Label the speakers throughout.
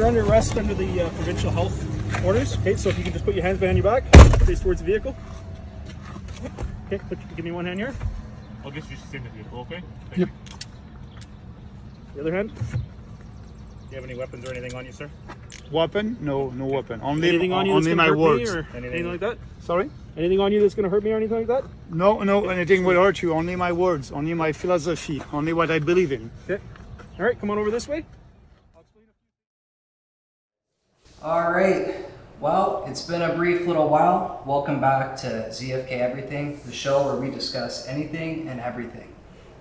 Speaker 1: you're under arrest under the provincial health orders. Okay, so if you can just put your hands behind your back, face towards the vehicle. Okay, give me one hand here.
Speaker 2: I'll just use the same vehicle, okay? Thank
Speaker 1: Yep.
Speaker 2: you.
Speaker 1: The other hand.
Speaker 2: Do you have any weapons or anything on you, sir?
Speaker 3: Weapon? No, no weapon. Only,
Speaker 1: Anything on you that's
Speaker 3: only
Speaker 1: gonna
Speaker 3: my
Speaker 1: hurt
Speaker 3: words.
Speaker 1: me or anything like that?
Speaker 3: Sorry?
Speaker 1: Anything on you that's going to hurt me or anything like that?
Speaker 3: No, anything will hurt you. Only my words, only my philosophy, only what I believe in.
Speaker 1: Okay. All right, come on over this way.
Speaker 4: All right. Well, it's been a brief little while. Welcome back to ZFK Everything, the show where we discuss anything and everything.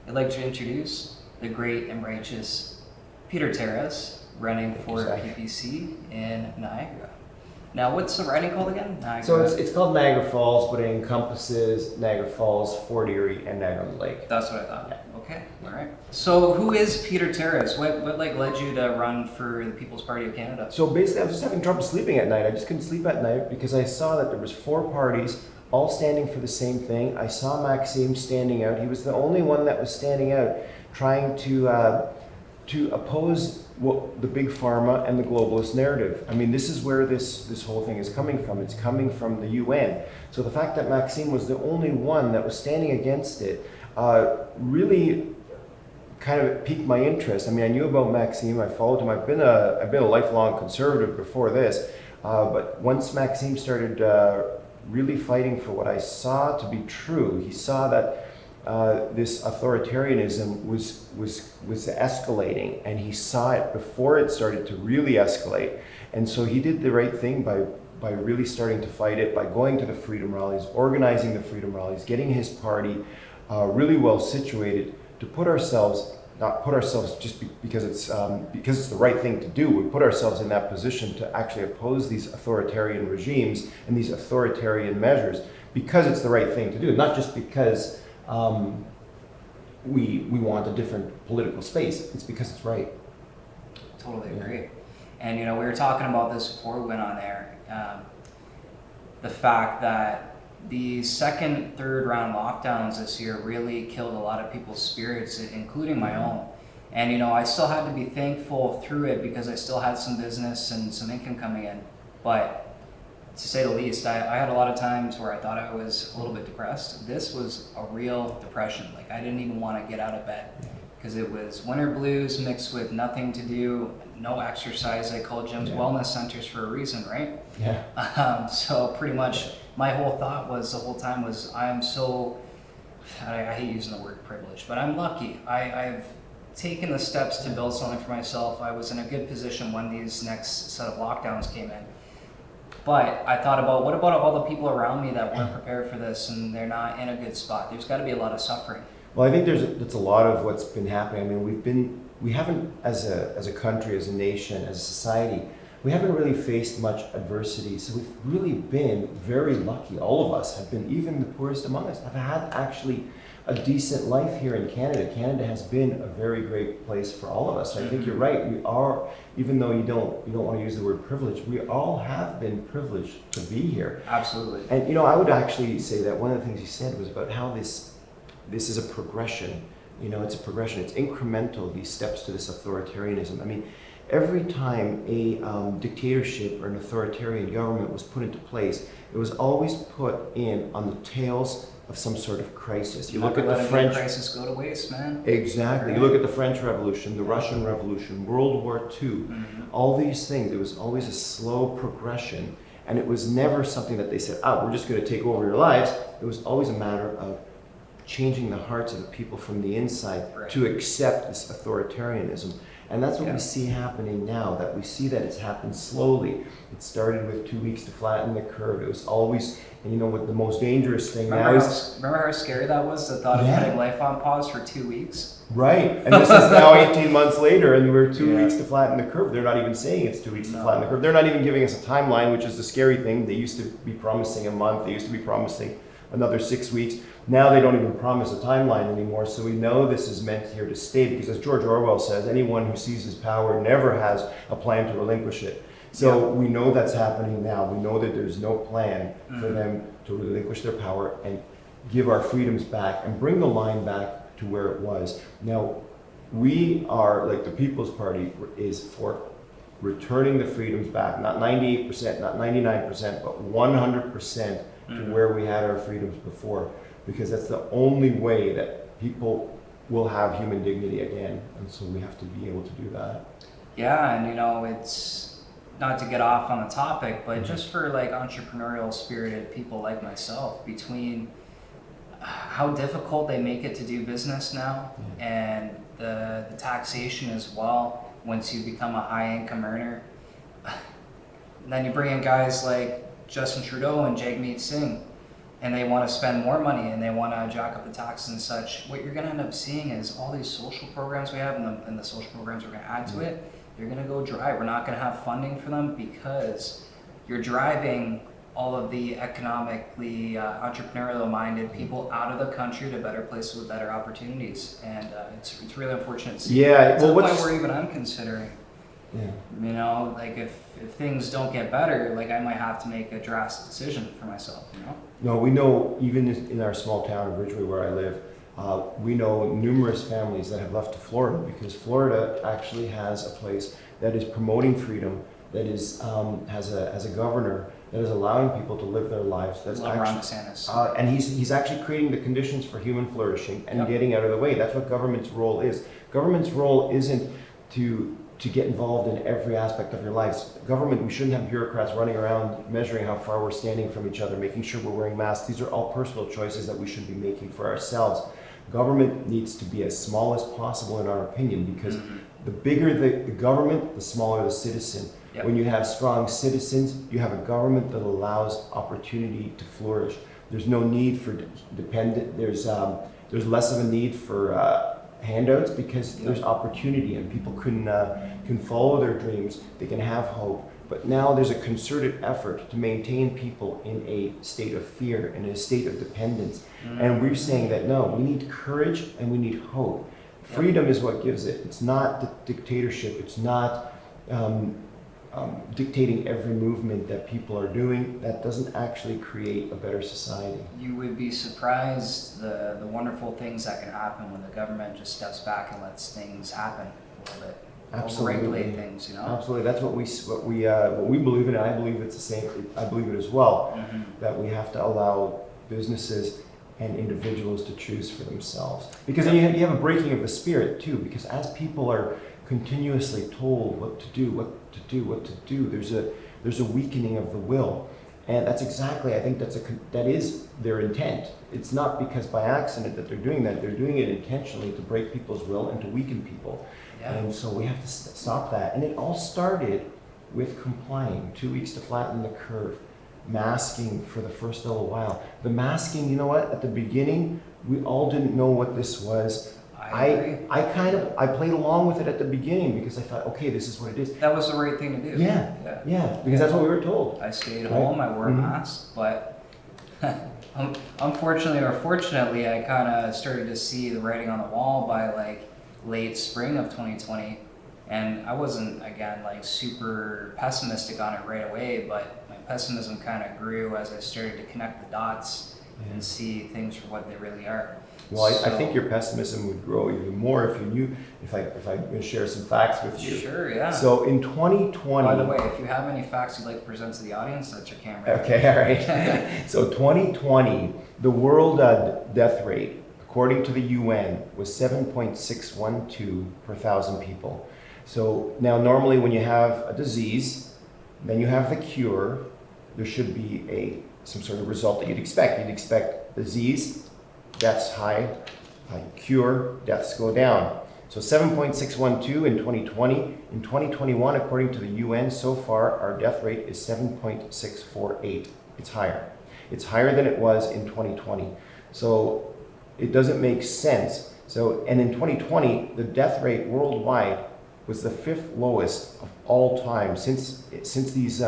Speaker 4: I'd like to introduce the great and righteous Peter Terrace, running for PPC in Niagara. Now, what's the riding called again? Niagara.
Speaker 5: So it's called Niagara Falls, but it encompasses Niagara Falls, Fort Erie, and Niagara on the Lake.
Speaker 4: That's what I thought. Yeah. Okay, all right. So who is Peter Terrace? What led you to run for the People's Party of Canada?
Speaker 5: So basically, I was just having trouble sleeping at night. I just couldn't sleep at night because I saw that there was 4 parties all standing for the same thing. I saw Maxime standing out. He was the only one that was standing out, trying to oppose the big pharma and the globalist narrative. I mean, this is where this whole thing is coming from. It's coming from the UN. So the fact that Maxime was the only one that was standing against it really kind of piqued my interest. I mean, I knew about Maxime. I followed him. I've been a lifelong conservative before this, but once Maxime started really fighting for what I saw to be true, he saw that this authoritarianism was escalating, and he saw it before it started to really escalate. And so he did the right thing by really starting to fight it, by going to the freedom rallies, organizing the freedom rallies, getting his party really well situated to not put ourselves just because it's the right thing to do. We put ourselves in that position to actually oppose these authoritarian regimes and these authoritarian measures because it's the right thing to do, not just because we want a different political space. It's because it's right.
Speaker 4: Totally agree. And we were talking about this before we went on there. The fact that the second, third round lockdowns this year really killed a lot of people's spirits, including my own. And I still had to be thankful through it because I still had some business and some income coming in. But to say the least, I had a lot of times where I thought I was a little bit depressed. This was a real depression. Like, I didn't even want to get out of bed because it was winter blues mixed with nothing to do, no exercise. I call gyms wellness centers for a reason, right?
Speaker 5: Yeah.
Speaker 4: So pretty much my whole thought was the whole time was I hate using the word privilege, but I'm lucky. I've taken the steps to build something for myself. I was in a good position when these next set of lockdowns came in. But I thought about, what about all the people around me that weren't prepared for this and they're not in a good spot? There's got to be a lot of suffering.
Speaker 5: Well, I think that's a lot of what's been happening. I mean, we haven't, as a country, as a nation, as a society, we haven't really faced much adversity. So we've really been very lucky. All of us have been, even the poorest among us, have had actually a decent life here in Canada. Canada has been a very great place for all of us. So I think you're right. We are, even though you don't want to use the word privilege, we all have been privileged to be here.
Speaker 4: Absolutely.
Speaker 5: And I would actually say that one of the things you said was about how this is a progression. It's a progression. It's incremental, these steps to this authoritarianism. I mean, every time a dictatorship or an authoritarian government was put into place, it was always put in on the tails of some sort of crisis. You look at the French
Speaker 4: crisis go to waste, man.
Speaker 5: Exactly. You look at the French Revolution, the Russian Revolution, World War II, all these things. There was always a slow progression, and it was never something that they said, we're just going to take over your lives. It was always a matter of changing the hearts of the people from the inside to accept this authoritarianism. And that's what we see happening now, that we see that it's happened slowly. It started with 2 weeks to flatten the curve. It was always, and what the most dangerous thing now is...
Speaker 4: Remember how scary that was, the thought of putting life on pause for 2 weeks?
Speaker 5: Right, and this is now 18 months later, and we're 2 weeks to flatten the curve. They're not even saying it's 2 weeks to flatten the curve. They're not even giving us a timeline, which is the scary thing. They used to be promising a month. They used to be promising another 6 weeks. Now they don't even promise a timeline anymore, so we know this is meant here to stay, because as George Orwell says, anyone who seizes power never has a plan to relinquish it. So we know that's happening now. We know that there's no plan for them to relinquish their power and give our freedoms back and bring the line back to where it was. Now, we are, like the People's Party is for returning the freedoms back, not 98%, not 99%, but 100% to where we had our freedoms before, because that's the only way that people will have human dignity again, and so we have to be able to do that.
Speaker 4: Yeah, and you know, it's not to get off on the topic, but just for like entrepreneurial spirited people like myself, between how difficult they make it to do business now, and the taxation as well once you become a high income earner. Then you bring in guys like Justin Trudeau and Jagmeet Singh, and they want to spend more money and they want to jack up the taxes and such. What you're going to end up seeing is all these social programs we have, and the social programs we're going to add to it, they're going to go dry. We're not going to have funding for them because you're driving all of the economically entrepreneurial minded people out of the country to better places with better opportunities, and it's really unfortunate to see.
Speaker 5: Yeah,
Speaker 4: to
Speaker 5: well,
Speaker 4: the point where even I'm considering,
Speaker 5: Yeah.
Speaker 4: you know, like if things don't get better, like I might have to make a drastic decision for myself, you know?
Speaker 5: No, we know, even in our small town of Ridgeway where I live, we know numerous families that have left to Florida because Florida actually has a place that is promoting freedom, that is has a governor that is allowing people to live their lives. That's
Speaker 4: Love Ron DeSantis.
Speaker 5: and he's actually creating the conditions for human flourishing and getting out of the way. That's what government's role is. Government's role isn't to get involved in every aspect of your lives. Government, we shouldn't have bureaucrats running around measuring how far we're standing from each other, making sure we're wearing masks. These are all personal choices that we should be making for ourselves. Government needs to be as small as possible in our opinion, because the bigger the government, the smaller the citizen.
Speaker 4: Yep.
Speaker 5: When you have strong citizens, you have a government that allows opportunity to flourish. There's no need for dependent, there's less of a need for handouts because there's opportunity and people can follow their dreams, they can have hope. But now there's a concerted effort to maintain people in a state of fear, in a state of dependence. And we're saying that no, we need courage and we need hope. Freedom is what gives it. It's not dictatorship. It's not dictating every movement that people are doing. That doesn't actually create a better society.
Speaker 4: You would be surprised the wonderful things that can happen when the government just steps back and lets things happen a little bit.
Speaker 5: Absolutely.
Speaker 4: Regulate things, you know?
Speaker 5: Absolutely. That's what we believe in, and I believe it's the same. I believe it as well. That we have to allow businesses and individuals to choose for themselves. Because then you have a breaking of the spirit too. Because as people are continuously told what to do, there's a weakening of the will, and that's exactly, I think that is their intent. It's not because by accident that they're doing that. They're doing it intentionally to break people's will and to weaken people.
Speaker 4: Yeah.
Speaker 5: And so we have to stop that. And it all started with complying. 2 weeks to flatten the curve. Masking for the first little while. The masking, you know what? At the beginning, we all didn't know what this was. I played along with it at the beginning because I thought, okay, this is what it is.
Speaker 4: That was the right thing to do.
Speaker 5: Yeah, because that's what we were told.
Speaker 4: I stayed home, I wore a mask, but unfortunately or fortunately, I kind of started to see the writing on the wall by like late spring of 2020. And I wasn't, again, like super pessimistic on it right away, but my pessimism kind of grew as I started to connect the dots and see things for what they really are.
Speaker 5: Well, I think your pessimism would grow even more if you knew, if I'm going to share some facts with you.
Speaker 4: Sure, yeah.
Speaker 5: So in 2020...
Speaker 4: By the way, if you have any facts you'd like to present to the audience, that's your camera.
Speaker 5: Okay, all right. So 2020, the world death rate, according to the UN, was 7.612 per 1,000 people. So now normally when you have a disease, then you have the cure, there should be some sort of result that you'd expect. You'd expect disease, deaths high, cure, deaths go down. So 7.612 in 2020. In 2021, according to the UN, so far our death rate is 7.648. It's higher. It's higher than it was in 2020. So it doesn't make sense. So, and in 2020, the death rate worldwide was the 5th lowest of all time since these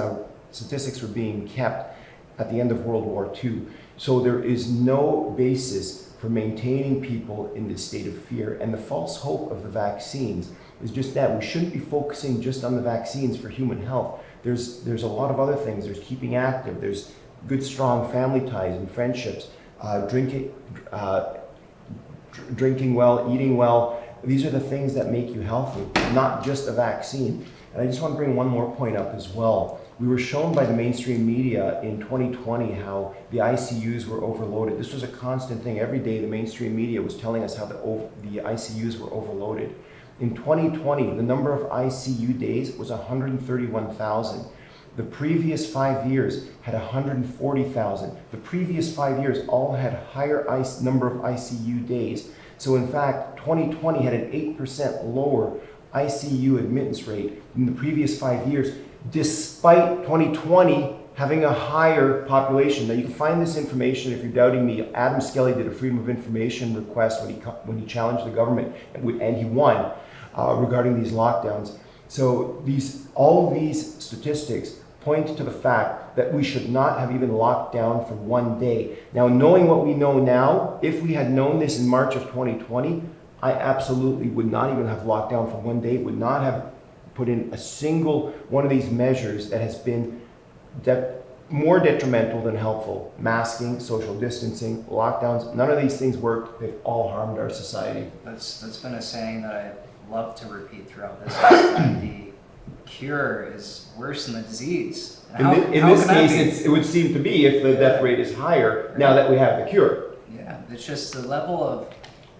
Speaker 5: statistics were being kept at the end of World War II. So there is no basis for maintaining people in this state of fear. And the false hope of the vaccines is just that. We shouldn't be focusing just on the vaccines for human health. There's a lot of other things. There's keeping active. There's good, strong family ties and friendships, drinking well, eating well. These are the things that make you healthy, not just a vaccine. And I just want to bring one more point up as well. We were shown by the mainstream media in 2020 how the ICUs were overloaded. This was a constant thing. Every day the mainstream media was telling us how the ICUs were overloaded. In 2020, the number of ICU days was 131,000. The previous 5 years had 140,000. The previous 5 years all had higher number of ICU days. So in fact, 2020 had an 8% lower ICU admittance rate than the previous 5 years, despite 2020 having a higher population. Now you can find this information if you're doubting me. Adam Skelly did a Freedom of Information request when he challenged the government, and he won regarding these lockdowns. So all of these statistics point to the fact that we should not have even locked down for 1 day. Now, knowing what we know now, if we had known this in March of 2020, I absolutely would not even have locked down for 1 day, would not have put in a single one of these measures that has been more detrimental than helpful. Masking, social distancing, lockdowns, none of these things worked. They've all harmed our society.
Speaker 4: That's been a saying that I love to repeat throughout this, is that the cure is worse than the disease.
Speaker 5: In this case, it would seem to be if the death rate is higher now that we have the cure.
Speaker 4: Yeah, it's just the level of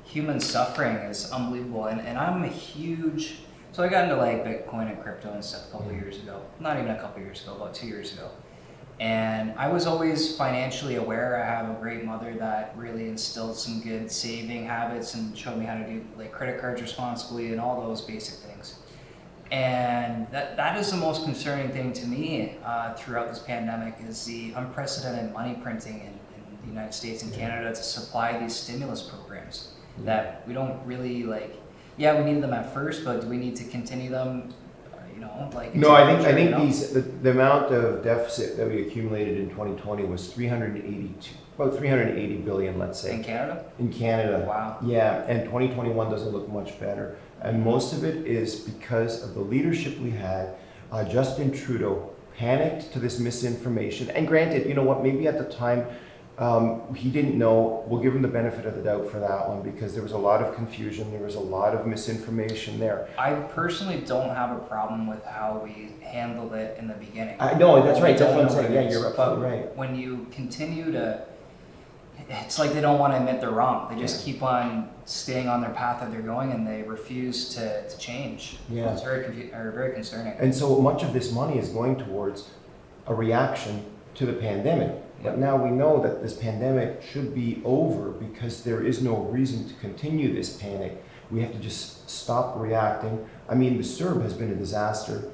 Speaker 4: human suffering is unbelievable. And I'm a huge, so I got into like Bitcoin and crypto and stuff a couple of years ago. Not even a couple of years ago, about 2 years ago. And I was always financially aware. I have a great mother that really instilled some good saving habits and showed me how to do like credit cards responsibly and all those basic things. And that is the most concerning thing to me throughout this pandemic is the unprecedented money printing in the United States and Canada to supply these stimulus programs that we don't really like. Yeah, we needed them at first, but do we need to continue them?
Speaker 5: No, I think the amount of deficit that we accumulated in 2020 was about 380 billion, let's say.
Speaker 4: In Canada?
Speaker 5: In Canada.
Speaker 4: Wow.
Speaker 5: Yeah, and 2021 doesn't look much better. And most of it is because of the leadership we had. Justin Trudeau panicked to this misinformation. And granted, you know what, maybe at the time he didn't know. We'll give him the benefit of the doubt for that one because there was a lot of confusion. There was a lot of misinformation there.
Speaker 4: I personally don't have a problem with how we handled it in the beginning.
Speaker 5: No, that's right. That's what I'm saying. Yeah, you're absolutely right.
Speaker 4: When you continue to, it's like they don't want to admit they're wrong. They just keep on staying on their path that they're going and they refuse to change.
Speaker 5: Yeah.
Speaker 4: It's very concerning.
Speaker 5: And so much of this money is going towards a reaction to the pandemic. But now we know that this pandemic should be over because there is no reason to continue this panic. We have to just stop reacting. I mean, the CERB has been a disaster.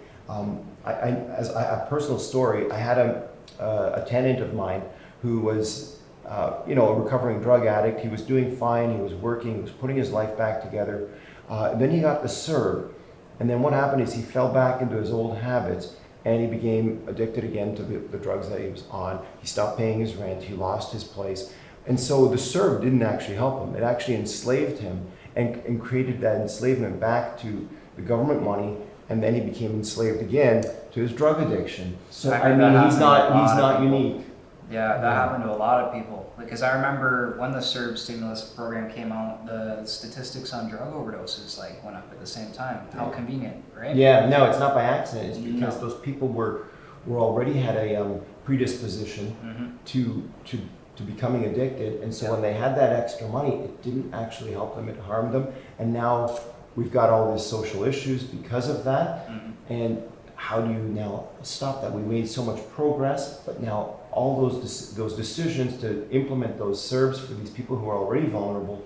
Speaker 5: As a personal story, I had a tenant of mine who was a recovering drug addict. He was doing fine, he was working, he was putting his life back together. Then he got the CERB. And then what happened is he fell back into his old habits. And he became addicted again to the drugs that he was on. He stopped paying his rent, he lost his place. And so the CERB didn't actually help him. It actually enslaved him and created that enslavement back to the government money. And then he became enslaved again to his drug addiction. So I mean, he's not unique.
Speaker 4: Yeah, that happened to a lot of people. Because I remember when the CERB stimulus program came out, the statistics on drug overdoses went up at the same time. How convenient, right?
Speaker 5: Yeah, no, it's not by accident. It's because those people were already had a predisposition to becoming addicted, and so when they had that extra money, it didn't actually help them; it harmed them. And now we've got all these social issues because of that. And how do you now stop that? We made so much progress, but now all those decisions to implement those CERBs for these people who are already vulnerable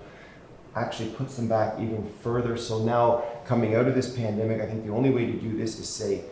Speaker 5: actually puts them back even further. So now, coming out of this pandemic, I think the only way to do this is say,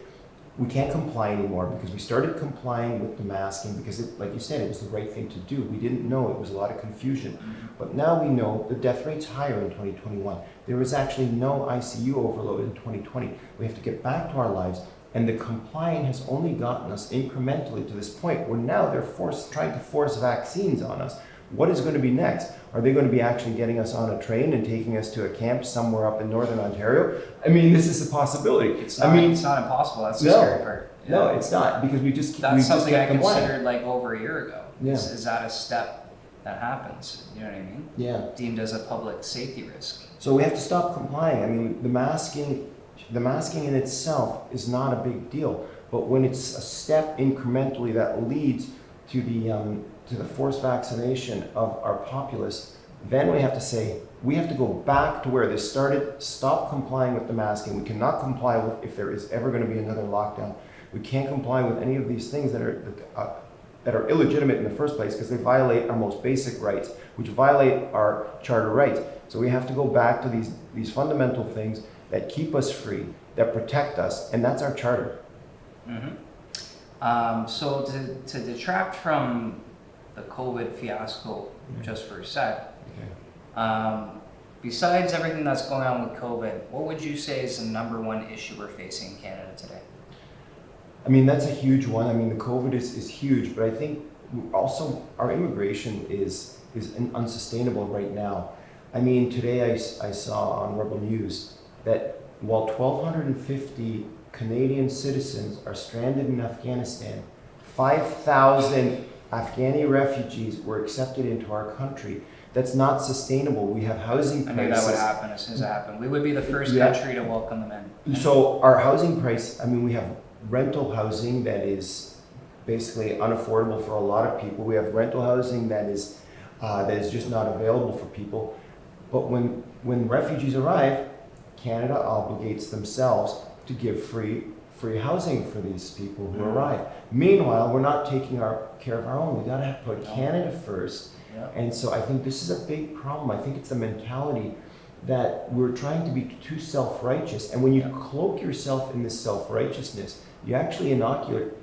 Speaker 5: we can't comply anymore because we started complying with the masking because, like you said, it was the right thing to do. We didn't know. It was a lot of confusion. But now we know the death rate's higher in 2021. There was actually no ICU overload in 2020. We have to get back to our lives. And the complying has only gotten us incrementally to this point where now they're trying to force vaccines on us. What is going to be next? Are they going to be actually getting us on a train and taking us to a camp somewhere up in northern Ontario? I mean, this is a possibility.
Speaker 4: It's not impossible. That's the scary part. Yeah.
Speaker 5: No, it's not, because we just
Speaker 4: That's something I considered over a year ago.
Speaker 5: Yeah.
Speaker 4: Is that a step that happens? You know what I mean?
Speaker 5: Yeah.
Speaker 4: Deemed as a public safety risk.
Speaker 5: So we have to stop complying. I mean, the masking the masking in itself is not a big deal. But when it's a step incrementally that leads to the forced vaccination of our populace, then we have to say, we have to go back to where this started, stop complying with the masking. We cannot comply with if there is ever going to be another lockdown. We can't comply with any of these things that are illegitimate in the first place because they violate our most basic rights, which violate our charter rights. So we have to go back to these fundamental things that keep us free, that protect us, and that's our charter.
Speaker 4: Mm-hmm. So to detract from the COVID fiasco just for a sec, besides everything that's going on with COVID, what would you say is the number one issue we're facing in Canada today?
Speaker 5: I mean, that's a huge one. I mean, the COVID is huge, but I think also our immigration is unsustainable right now. I mean, today I saw on Rebel News that while 1,250 Canadian citizens are stranded in Afghanistan, 5,000 Afghani refugees were accepted into our country. That's not sustainable. We have housing prices.
Speaker 4: I knew that would happen as soon as it happened. We would be the first country to welcome them in.
Speaker 5: So our housing price, I mean, we have rental housing that is basically unaffordable for a lot of people. We have rental housing that is just not available for people. But when refugees arrive, Canada obligates themselves to give free housing for these people who arrive. Meanwhile, we're not taking care of our own. We gotta put Canada first.
Speaker 4: Yeah.
Speaker 5: And so I think this is a big problem. I think it's a mentality that we're trying to be too self-righteous. And when you cloak yourself in this self-righteousness, you actually inoculate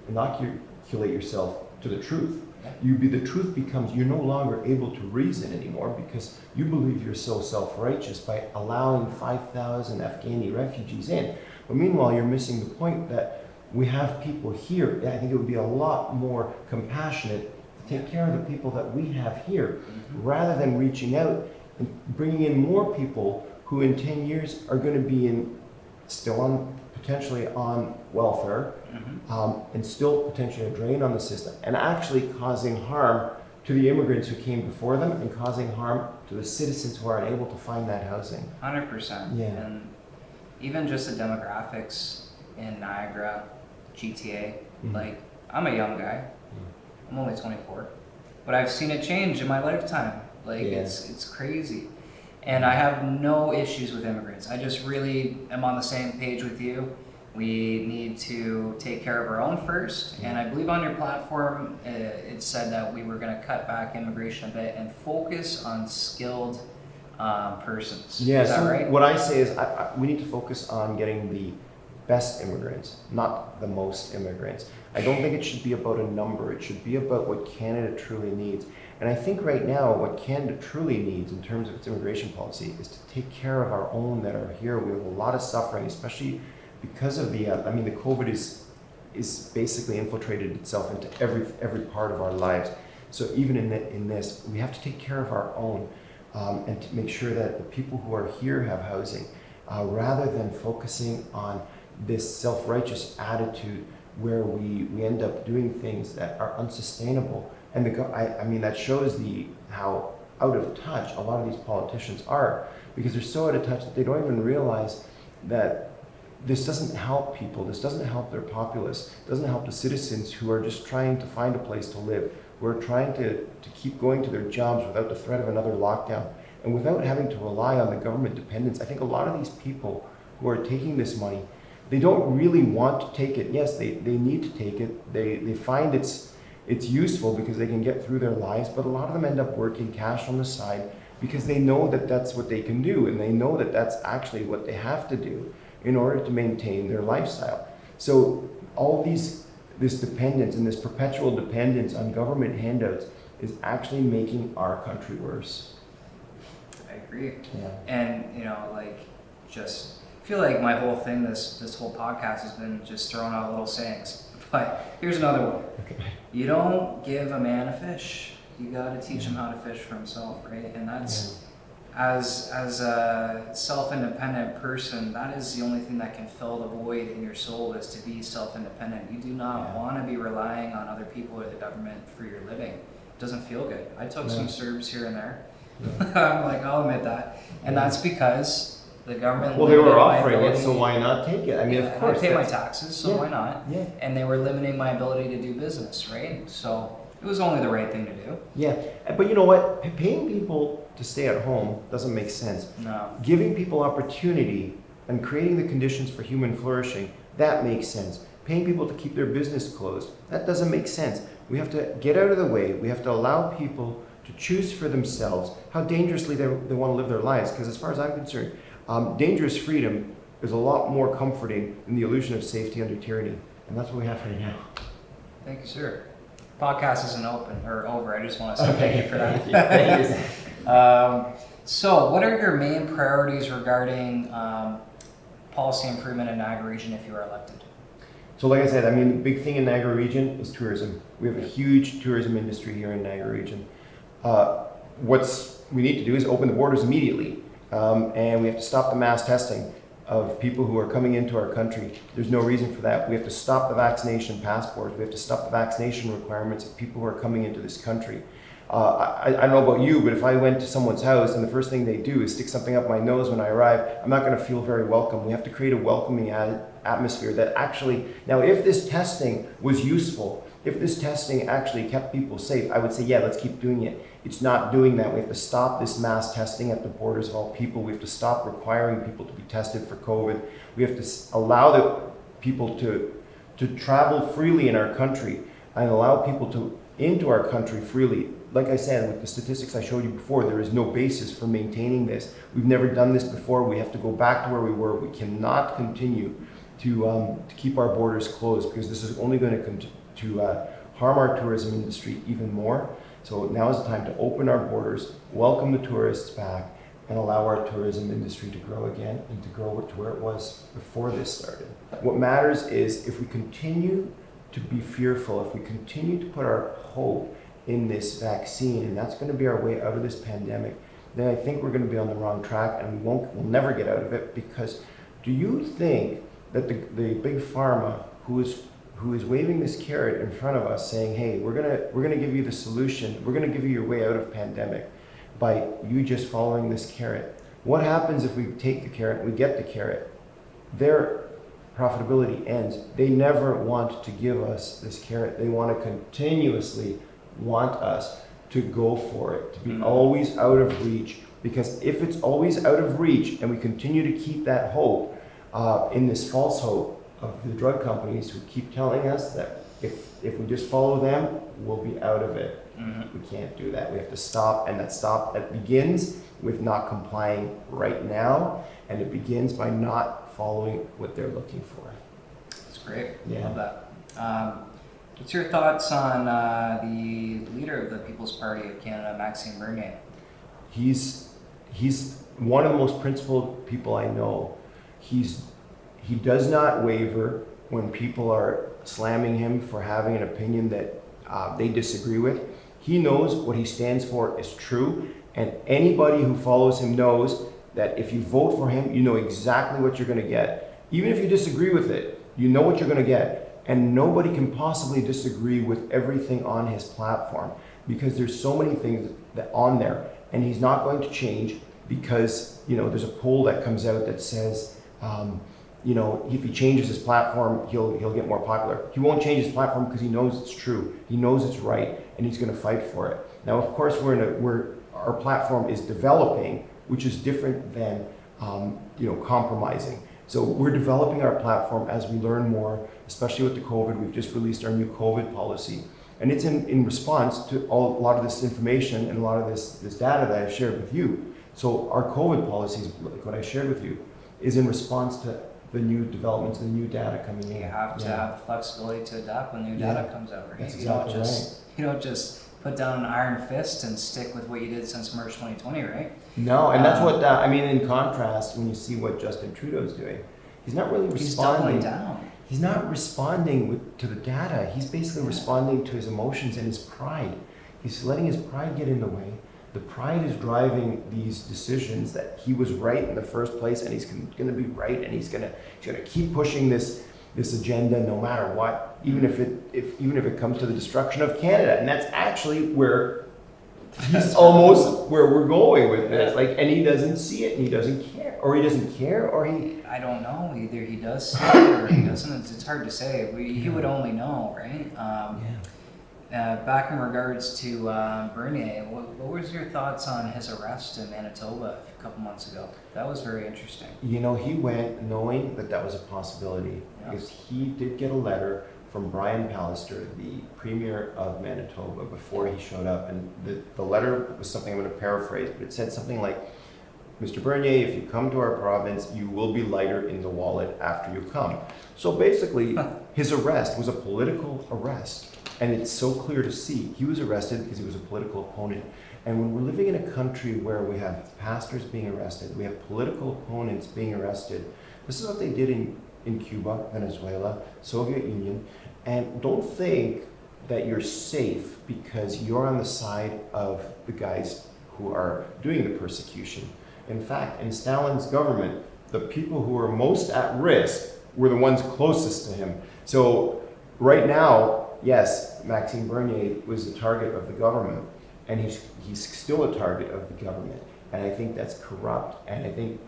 Speaker 5: yourself to the truth. The truth becomes you're no longer able to reason anymore because you believe you're so self-righteous by allowing 5,000 Afghani refugees in. But meanwhile, you're missing the point that we have people here. I think it would be a lot more compassionate to take care of the people that we have here rather than reaching out and bringing in more people who in 10 years are going to be potentially on welfare and still potentially a drain on the system and actually causing harm to the immigrants who came before them and causing harm to the citizens who are unable to find that housing.
Speaker 4: 100%.
Speaker 5: Yeah.
Speaker 4: And even just the demographics in Niagara, GTA, like I'm a young guy. I'm only 24, but I've seen it change in my lifetime. Like it's crazy. And I have no issues with immigrants. I just really am on the same page with you. We need to take care of our own first. And I believe on your platform, it said that we were going to cut back immigration a bit and focus on skilled persons.
Speaker 5: Yeah,
Speaker 4: is that right?
Speaker 5: What I say is we need to focus on getting the best immigrants, not the most immigrants. I don't think it should be about a number. It should be about what Canada truly needs. And I think right now what Canada truly needs in terms of its immigration policy is to take care of our own that are here. We have a lot of suffering, especially because of the COVID is basically infiltrated itself into every part of our lives. So even in this, we have to take care of our own and to make sure that the people who are here have housing, rather than focusing on this self-righteous attitude where we end up doing things that are unsustainable. And that shows how out of touch a lot of these politicians are, because they're so out of touch that they don't even realize that this doesn't help people, this doesn't help their populace, doesn't help the citizens who are just trying to find a place to live, who are trying to keep going to their jobs without the threat of another lockdown, and without having to rely on the government dependence. I think a lot of these people who are taking this money, they don't really want to take it. Yes, they need to take it. They find it's useful because they can get through their lives, but a lot of them end up working cash on the side because they know that that's what they can do, and they know that that's actually what they have to do in order to maintain their lifestyle. So all this dependence and this perpetual dependence on government handouts is actually making our country worse.
Speaker 4: I agree.
Speaker 5: Yeah.
Speaker 4: And just feel like my whole thing, this whole podcast has been just throwing out little sayings. But here's another one.
Speaker 5: Okay.
Speaker 4: You don't give a man a fish. You got to teach him how to fish for himself, right? And that's as a self-independent person, that is the only thing that can fill the void in your soul, is to be self-independent. You do not want to be relying on other people or the government for your living. It doesn't feel good. I took some Serbs here and there. I'm like, I'll admit that. And that's because The government.
Speaker 5: Well, they were
Speaker 4: limited my
Speaker 5: offering it,
Speaker 4: ability-
Speaker 5: so why not take it? I mean,
Speaker 4: Yeah,
Speaker 5: of course.
Speaker 4: I pay my
Speaker 5: that's-
Speaker 4: taxes, so
Speaker 5: Yeah.
Speaker 4: why not?
Speaker 5: Yeah.
Speaker 4: And they were limiting my ability to do business, right? So it was only the right thing to do.
Speaker 5: Yeah, but you know what? Paying people to stay at home doesn't make sense.
Speaker 4: No.
Speaker 5: Giving people opportunity and creating the conditions for human flourishing, that makes sense. Paying people to keep their business closed, that doesn't make sense. We have to get out of the way. We have to allow people to choose for themselves how dangerously they want to live their lives. Because as far as I'm concerned, dangerous freedom is a lot more comforting than the illusion of safety under tyranny. And that's what we have right now.
Speaker 4: Thank you, sir. Podcast isn't open or over. I just want to say thank you for that.
Speaker 5: Thank you.
Speaker 4: So, what are your main priorities regarding policy improvement in Niagara region if you are elected?
Speaker 5: So like I said, I mean, the big thing in Niagara region is tourism. We have a huge tourism industry here in Niagara region. What we need to do is open the borders immediately. And we have to stop the mass testing of people who are coming into our country. There's no reason for that. We have to stop the vaccination passports. We have to stop the vaccination requirements of people who are coming into this country. I don't know about you, but if I went to someone's house and the first thing they do is stick something up my nose when I arrive, I'm not going to feel very welcome. We have to create a welcoming atmosphere that actually, now if this testing was useful, if this testing actually kept people safe, I would say, yeah, let's keep doing it. It's not doing that. We have to stop this mass testing at the borders of all people. We have to stop requiring people to be tested for COVID. We have to allow the people to travel freely in our country and allow people into our country freely. Like I said, with the statistics I showed you before, there is no basis for maintaining this. We've never done this before. We have to go back to where we were. We cannot continue to keep our borders closed because this is only going to harm our tourism industry even more. So now is the time to open our borders, welcome the tourists back, and allow our tourism industry to grow again and to grow to where it was before this started. What matters is if we continue to be fearful, if we continue to put our hope in this vaccine, and that's going to be our way out of this pandemic, then I think we're going to be on the wrong track and we'll never get out of it. Because do you think that the big pharma who is waving this carrot in front of us saying, hey, we're gonna give you the solution, we're gonna give you your way out of pandemic by you just following this carrot. What happens if we take the carrot, we get the carrot? Their profitability ends. They never want to give us this carrot. They want to continuously want us to go for it, to be always out of reach. Because if it's always out of reach and we continue to keep that hope in this false hope of the drug companies who keep telling us that if we just follow them, we'll be out of it. We can't do that. We have to stop, and that begins with not complying right now, and it begins by not following what they're looking for.
Speaker 4: That's great.
Speaker 5: Yeah.
Speaker 4: Love that. What's your thoughts on the leader of the People's Party of Canada, Maxime Bernier?
Speaker 5: He's one of the most principled people I know. He does not waver when people are slamming him for having an opinion that they disagree with. He knows what he stands for is true, and anybody who follows him knows that if you vote for him, you know exactly what you're going to get. Even if you disagree with it, you know what you're going to get, and nobody can possibly disagree with everything on his platform because there's so many things that on there, and he's not going to change because there's a poll that comes out that says if he changes his platform, he'll get more popular. He won't change his platform because he knows it's true. He knows it's right, and he's going to fight for it. Now, of course, our platform is developing, which is different than compromising. So we're developing our platform as we learn more, especially with the COVID. We've just released our new COVID policy, and it's in response to a lot of this information and a lot of this data that I've shared with you. So our COVID policies, like what I shared with you, is in response to the new developments, the new data coming in.
Speaker 4: You have to have the flexibility to adapt when new data comes out, right?
Speaker 5: That's
Speaker 4: You
Speaker 5: exactly
Speaker 4: don't just put down an iron fist and stick with what you did since March 2020, right?
Speaker 5: No, and that's what in contrast, when you see what Justin Trudeau's doing, he's not really responding.
Speaker 4: He's doubling down.
Speaker 5: He's not responding to the data. He's basically responding to his emotions and his pride. He's letting his pride get in the way. The pride is driving these decisions that he was right in the first place, and he's going to be right, and he's going to keep pushing this agenda no matter what, even if it comes to the destruction of Canada. And that's actually where He's almost where we're going with this. Like, and he doesn't see it, and he doesn't care, or he doesn't care, or he.
Speaker 4: I don't know. Either he does see it or he doesn't. It's hard to say. He would only know, right? Back in regards to Bernier, what was your thoughts on his arrest in Manitoba a couple months ago? That was very interesting.
Speaker 5: You know, he went knowing that that was a possibility, because he did get a letter from Brian Pallister, the Premier of Manitoba, before he showed up. And the letter was something I'm going to paraphrase, but it said something like, Mr. Bernier, if you come to our province, you will be lighter in the wallet after you come. So basically, his arrest was a political arrest. And it's so clear to see. He was arrested because he was a political opponent. And when we're living in a country where we have pastors being arrested, we have political opponents being arrested, this is what they did in Cuba, Venezuela, Soviet Union. And don't think that you're safe because you're on the side of the guys who are doing the persecution. In fact, in Stalin's government, the people who were most at risk were the ones closest to him. So right now, yes, Maxime Bernier was the target of the government, and he's still a target of the government. And I think that's corrupt. And I think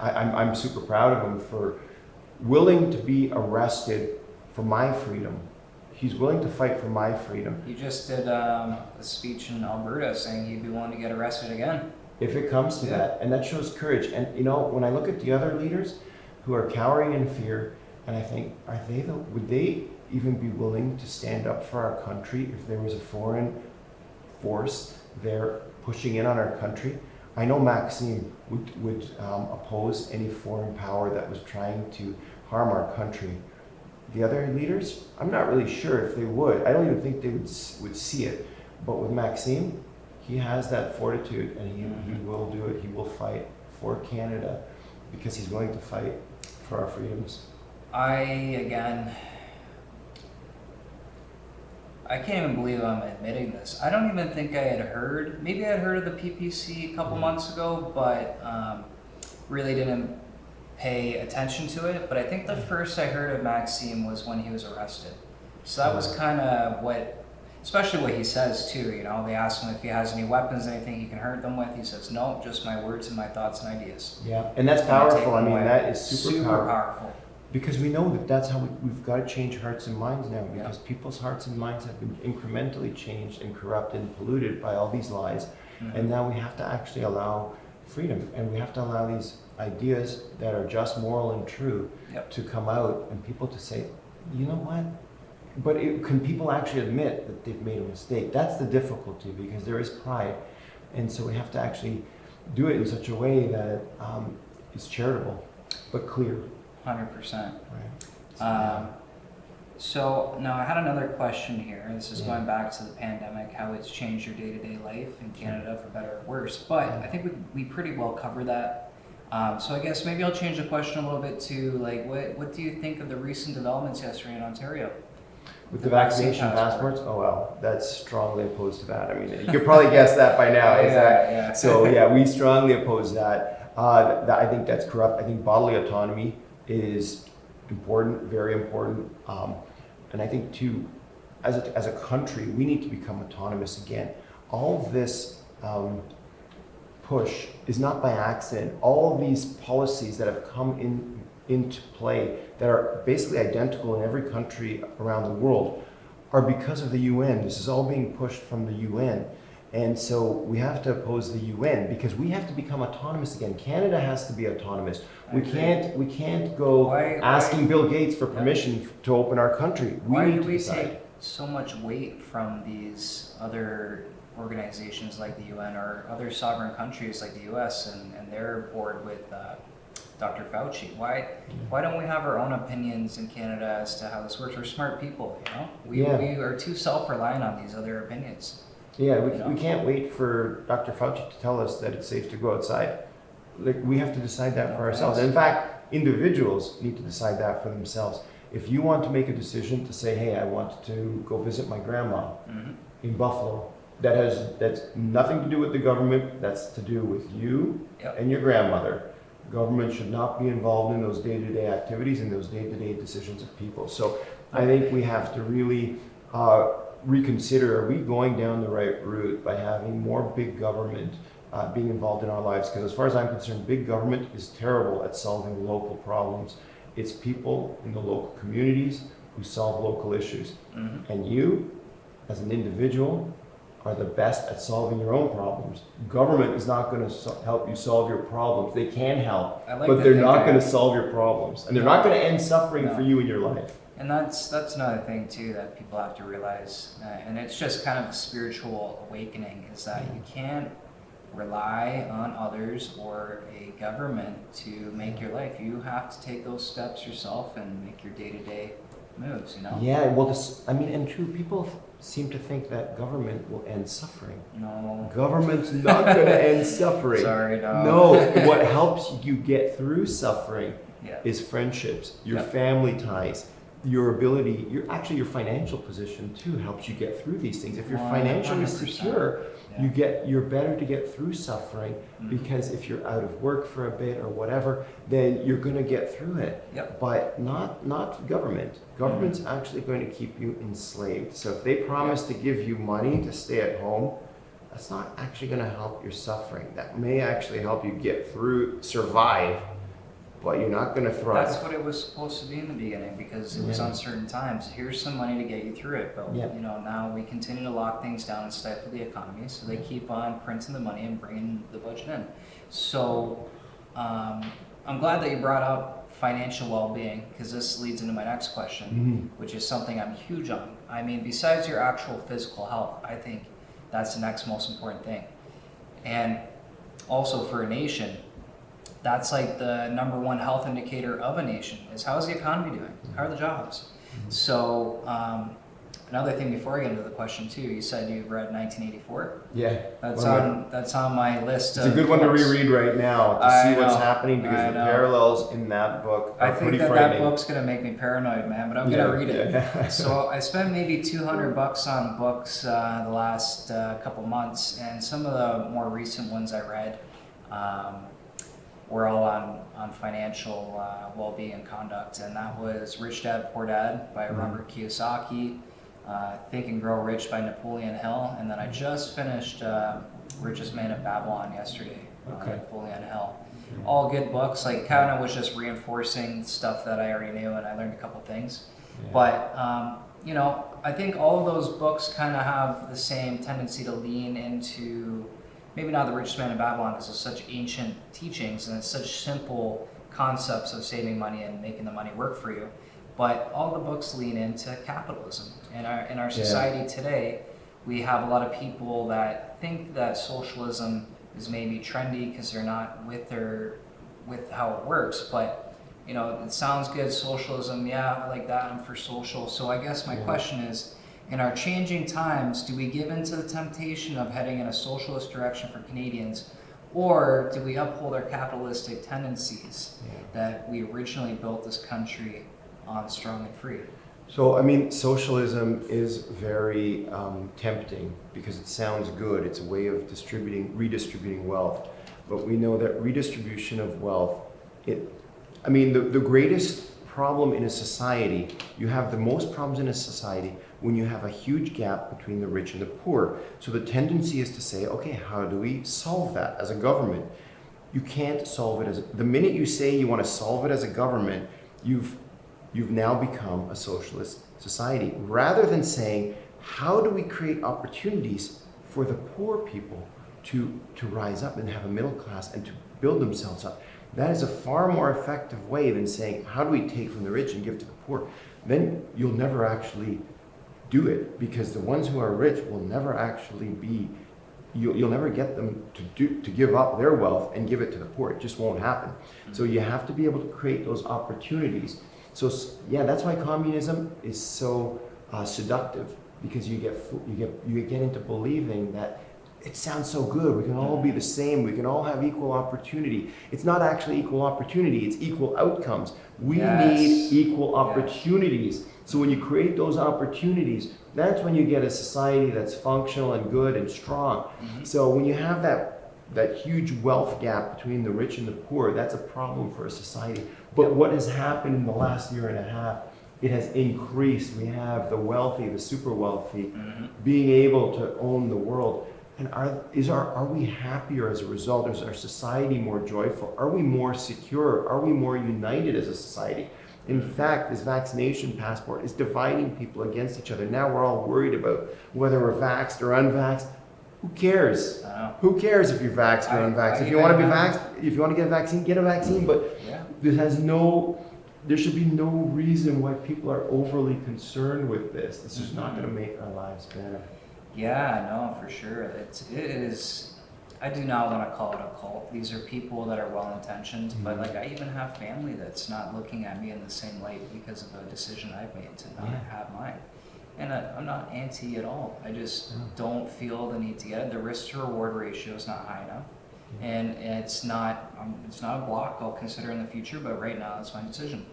Speaker 5: I'm super proud of him for willing to be arrested for my freedom. He's willing to fight for my freedom.
Speaker 4: He just did a speech in Alberta saying he'd be willing to get arrested again.
Speaker 5: If it comes to that, and that shows courage. And you know, when I look at the other leaders who are cowering in fear, and I think, would they even be willing to stand up for our country if there was a foreign force there pushing in on our country? I know Maxime would oppose any foreign power that was trying to harm our country. The other leaders, I'm not really sure if they would. I don't even think they would see it. But with Maxime, he has that fortitude, and he will do it. He will fight for Canada because he's willing to fight for our freedoms. I
Speaker 4: can't even believe I'm admitting this. I don't even think I had heard, maybe I had heard of the PPC a couple months ago, but really didn't pay attention to it. But I think the first I heard of Maxime was when he was arrested. So that was kind of what, especially what he says too, you know, they ask him if he has any weapons, anything he can hurt them with. He says, no, just my words and my thoughts and ideas.
Speaker 5: Yeah, and that's powerful. I mean, that is super
Speaker 4: powerful.
Speaker 5: Because we know that that's how we've got to change hearts and minds now, because people's hearts and minds have been incrementally changed and corrupted and polluted by all these lies. And now we have to actually allow freedom, and we have to allow these ideas that are just, moral, and true to come out, and people to say, you know what? But can people actually admit that they've made a mistake? That's the difficulty, because there is pride. And so we have to actually do it in such a way that is charitable, but clear.
Speaker 4: 100%.
Speaker 5: Right.
Speaker 4: So now I had another question here. This is going back to the pandemic, how it's changed your day-to-day life in Canada for better or worse. But I think we pretty well covered that. So I guess maybe I'll change the question a little bit to, like, what do you think of the recent developments yesterday in Ontario?
Speaker 5: With the vaccination passports? Oh, well, that's strongly opposed to that. I mean, you could probably guess that by now.
Speaker 4: Yeah.
Speaker 5: So yeah, we strongly oppose that. I think that's corrupt. I think bodily autonomy is important, very important. And I think too, as a country, we need to become autonomous again. All of this push is not by accident. All of these policies that have come into play that are basically identical in every country around the world are because of the UN. This is all being pushed from the UN. And so we have to oppose the UN because we have to become autonomous again. Canada has to be autonomous. We can't go asking Bill Gates for permission to open our country.
Speaker 4: Why do we take so much weight from these other organizations like the UN or other sovereign countries like the US and they're board with Dr. Fauci? Why don't we have our own opinions in Canada as to how this works? We're smart people, you know? We are too self-reliant on these other opinions.
Speaker 5: Yeah, we can't wait for Dr. Fauci to tell us that it's safe to go outside. Like, we have to decide that for ourselves. In fact, individuals need to decide that for themselves. If you want to make a decision to say, hey, I want to go visit my grandma in Buffalo, that's nothing to do with the government, that's to do with you and your grandmother. Government should not be involved in those day-to-day activities and those day-to-day decisions of people. So I think we have to really reconsider, are we going down the right route by having more big government being involved in our lives? Because as far as I'm concerned, big government is terrible at solving local problems. It's people in the local communities who solve local issues. And you, as an individual, are the best at solving your own problems. Government is not going to help you solve your problems. They can help, but they're not going to solve your problems. And they're not going to end suffering for you in your life.
Speaker 4: And that's another thing too that people have to realize, and it's just kind of a spiritual awakening, is that you can't rely on others or a government to make your life. You have to take those steps yourself and make your day-to-day moves, you know?
Speaker 5: Yeah, well, and true, people seem to think that government will end suffering.
Speaker 4: No.
Speaker 5: Government's not going to end suffering.
Speaker 4: Sorry, no.
Speaker 5: No, what helps you get through suffering
Speaker 4: Yeah.
Speaker 5: is friendships, your family ties, your ability, your financial position too helps you get through these things. If you're financially
Speaker 4: 100%.
Speaker 5: secure, you're better to get through suffering, because if you're out of work for a bit or whatever, then you're going to get through it.
Speaker 4: Yep.
Speaker 5: But not government. Government's actually going to keep you enslaved. So if they promise to give you money to stay at home, that's not actually going to help your suffering. That may actually help you get through, survive, but you're not going to thrive.
Speaker 4: That's what it was supposed to be in the beginning, because it was uncertain times. Here's some money to get you through it, but you know, now we continue to lock things down and stifle the economy, so they keep on printing the money and bringing the budget in. So I'm glad that you brought up financial well-being, because this leads into my next question, which is something I'm huge on. I mean, besides your actual physical health, I think that's the next most important thing. And also for a nation, that's like the number one health indicator of a nation, is how's the economy doing? How are the jobs? So another thing before I get into the question too, you said you read 1984.
Speaker 5: Yeah.
Speaker 4: That's on my list.
Speaker 5: It's a good one to reread right now to see what's happening, because
Speaker 4: I
Speaker 5: the
Speaker 4: know.
Speaker 5: parallels in that book are
Speaker 4: I think
Speaker 5: pretty
Speaker 4: that
Speaker 5: frightening.
Speaker 4: book's gonna make me paranoid, man, but I'm gonna read it.
Speaker 5: Yeah.
Speaker 4: So I spent maybe $200 on books the last couple months, and some of the more recent ones I read were all on financial well-being and conduct, and that was Rich Dad Poor Dad by Robert Kiyosaki, Think and Grow Rich by Napoleon Hill, and then I just finished Richest Man in Babylon yesterday by Napoleon Hill. All good books, like kind of was just reinforcing stuff that I already knew, and I learned a couple things. But you know, I think all of those books kind of have the same tendency to lean into, maybe not the Richest Man in Babylon, because it's such ancient teachings and it's such simple concepts of saving money and making the money work for you. But all the books lean into capitalism. In our society today, we have a lot of people that think that socialism is maybe trendy because they're not with how it works. But you know, it sounds good, socialism. Yeah, I like that. I'm for social. So I guess my question is, in our changing times, do we give into the temptation of heading in a socialist direction for Canadians, or do we uphold our capitalistic tendencies that we originally built this country on, strong and free?
Speaker 5: So, I mean, socialism is very tempting because it sounds good. It's a way of redistributing wealth. But we know that redistribution of wealth, the greatest problem in a society, you have the most problems in a society when you have a huge gap between the rich and the poor. So the tendency is to say, okay, how do we solve that as a government? You can't solve it the minute you say you want to solve it as a government, you've now become a socialist society. Rather than saying, how do we create opportunities for the poor people to rise up and have a middle class and to build themselves up? That is a far more effective way than saying, how do we take from the rich and give to the poor? Then you'll never actually do it, because the ones who are rich will never actually be, you'll never get them to give up their wealth and give it to the poor. It just won't happen. So you have to be able to create those opportunities. So yeah, that's why communism is so seductive, because you get into believing that it sounds so good. We can all be the same. We can all have equal opportunity. It's not actually equal opportunity. It's equal outcomes. We need equal opportunities. So when you create those opportunities, that's when you get a society that's functional and good and strong. So when you have that huge wealth gap between the rich and the poor, that's a problem for a society. But what has happened in the last year and a half it has increased. We have the wealthy, the super wealthy, being able to own the world. And are we happier as a result? Is our society more joyful? Are we more secure? Are we more united as a society? In fact, this vaccination passport is dividing people against each other. Now we're all worried about whether we're vaxxed or unvaxxed. Who cares? Who cares if you're vaxxed or unvaxxed? If you want to be vaxxed, if you want to get a vaccine, get a vaccine. But there should be no reason why people are overly concerned with this. This is not going to make our lives better.
Speaker 4: Yeah, no, for sure. It is. I do not want to call it a cult. These are people that are well-intentioned, but like I even have family that's not looking at me in the same light because of a decision I've made to not have mine. And I'm not anti at all. I just don't feel the need to get it. The risk to reward ratio is not high enough, and it's not a block I'll consider in the future. But right now, that's my decision.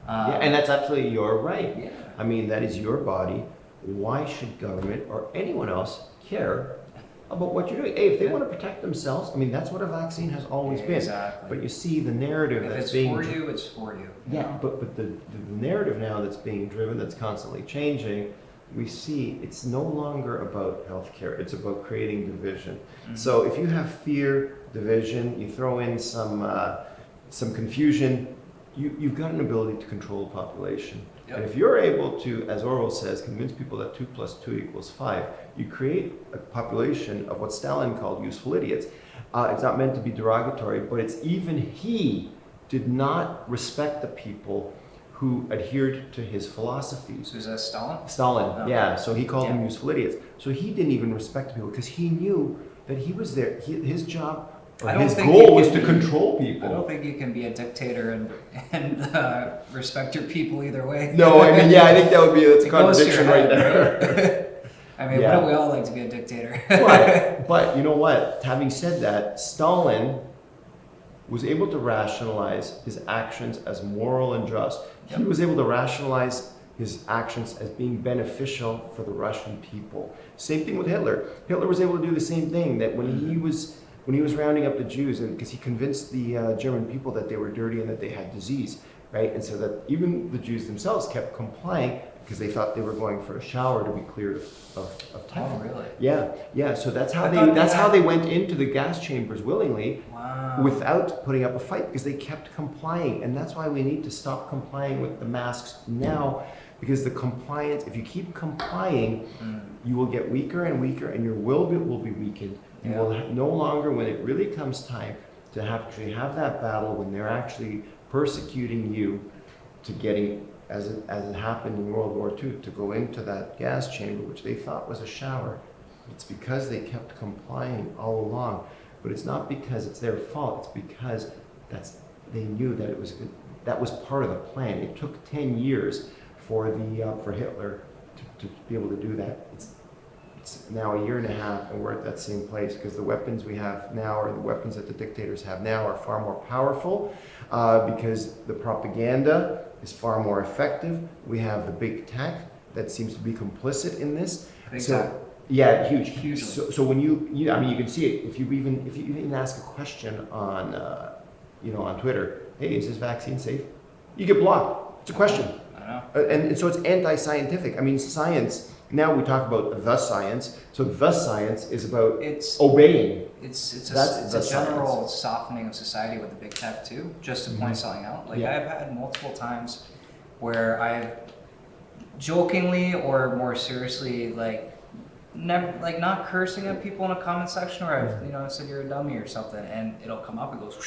Speaker 5: And that's absolutely your right.
Speaker 4: Yeah.
Speaker 5: I mean, that is your body. Why should government or anyone else care about what you're doing? Hey, if they want to protect themselves, I mean, that's what a vaccine has always been.
Speaker 4: Exactly.
Speaker 5: But you see the narrative
Speaker 4: If
Speaker 5: that's
Speaker 4: it's
Speaker 5: being...
Speaker 4: for you, it's for you.
Speaker 5: Yeah, but the narrative now that's being driven, that's constantly changing, we see it's no longer about healthcare, it's about creating division. So if you have fear, division, you throw in some confusion, you've got an ability to control a population.
Speaker 4: Yep.
Speaker 5: And if you're able to, as Orwell says, convince people that 2 + 2 = 5, you create a population of what Stalin called useful idiots. It's not meant to be derogatory, but it's even he did not respect the people who adhered to his philosophies.
Speaker 4: So is that Stalin?
Speaker 5: Stalin,
Speaker 4: Oh.
Speaker 5: yeah. So he called them useful idiots. So he didn't even respect people because he knew that he was there. His job, or his goal was to control people.
Speaker 4: I don't think you can be a dictator and respect your people either way.
Speaker 5: No, I mean, yeah, I think that's a contradiction right there.
Speaker 4: Right? I mean, wouldn't we all like to be a dictator?
Speaker 5: But you know what? Having said that, Stalin was able to rationalize his actions as moral and just. He was able to rationalize his actions as being beneficial for the Russian people. Same thing with Hitler. Hitler was able to do the same thing, that when he was rounding up the Jews, and because he convinced the German people that they were dirty and that they had disease, right? And so that even the Jews themselves kept complying because they thought they were going for a shower to be cleared of typhus.
Speaker 4: Oh, really?
Speaker 5: Yeah. So that's how they went into the gas chambers willingly, without putting up a fight, because they kept complying. And that's why we need to stop complying with the masks now, because the compliance, if you keep complying, you will get weaker and weaker, and your will be weakened. You will no longer, when it really comes time to actually have that battle, when they're actually persecuting you to getting, as it happened in World War II, to go into that gas chamber, which they thought was a shower. It's because they kept complying all along. But it's not because it's their fault. It's because they knew that was part of the plan. It took 10 years for Hitler to be able to do that. It's now 1.5 years, and we're at that same place because the weapons we have now, or the weapons that the dictators have now, are far more powerful because the propaganda is far more effective. We have the big tech that seems to be complicit in this. Yeah, huge. So when I mean, you can see it if you even ask a question on on Twitter. Hey, is this vaccine safe? You get blocked. It's a question.
Speaker 4: I know.
Speaker 5: And so it's anti-scientific. I mean, science. Now we talk about the science. So the science is about obeying.
Speaker 4: It's a general softening of society with the big tech too. Just to point something out. Like I've had multiple times where I've jokingly or more seriously not cursing at people in a comment section, or I've said you're a dummy or something, and it'll come up and goes,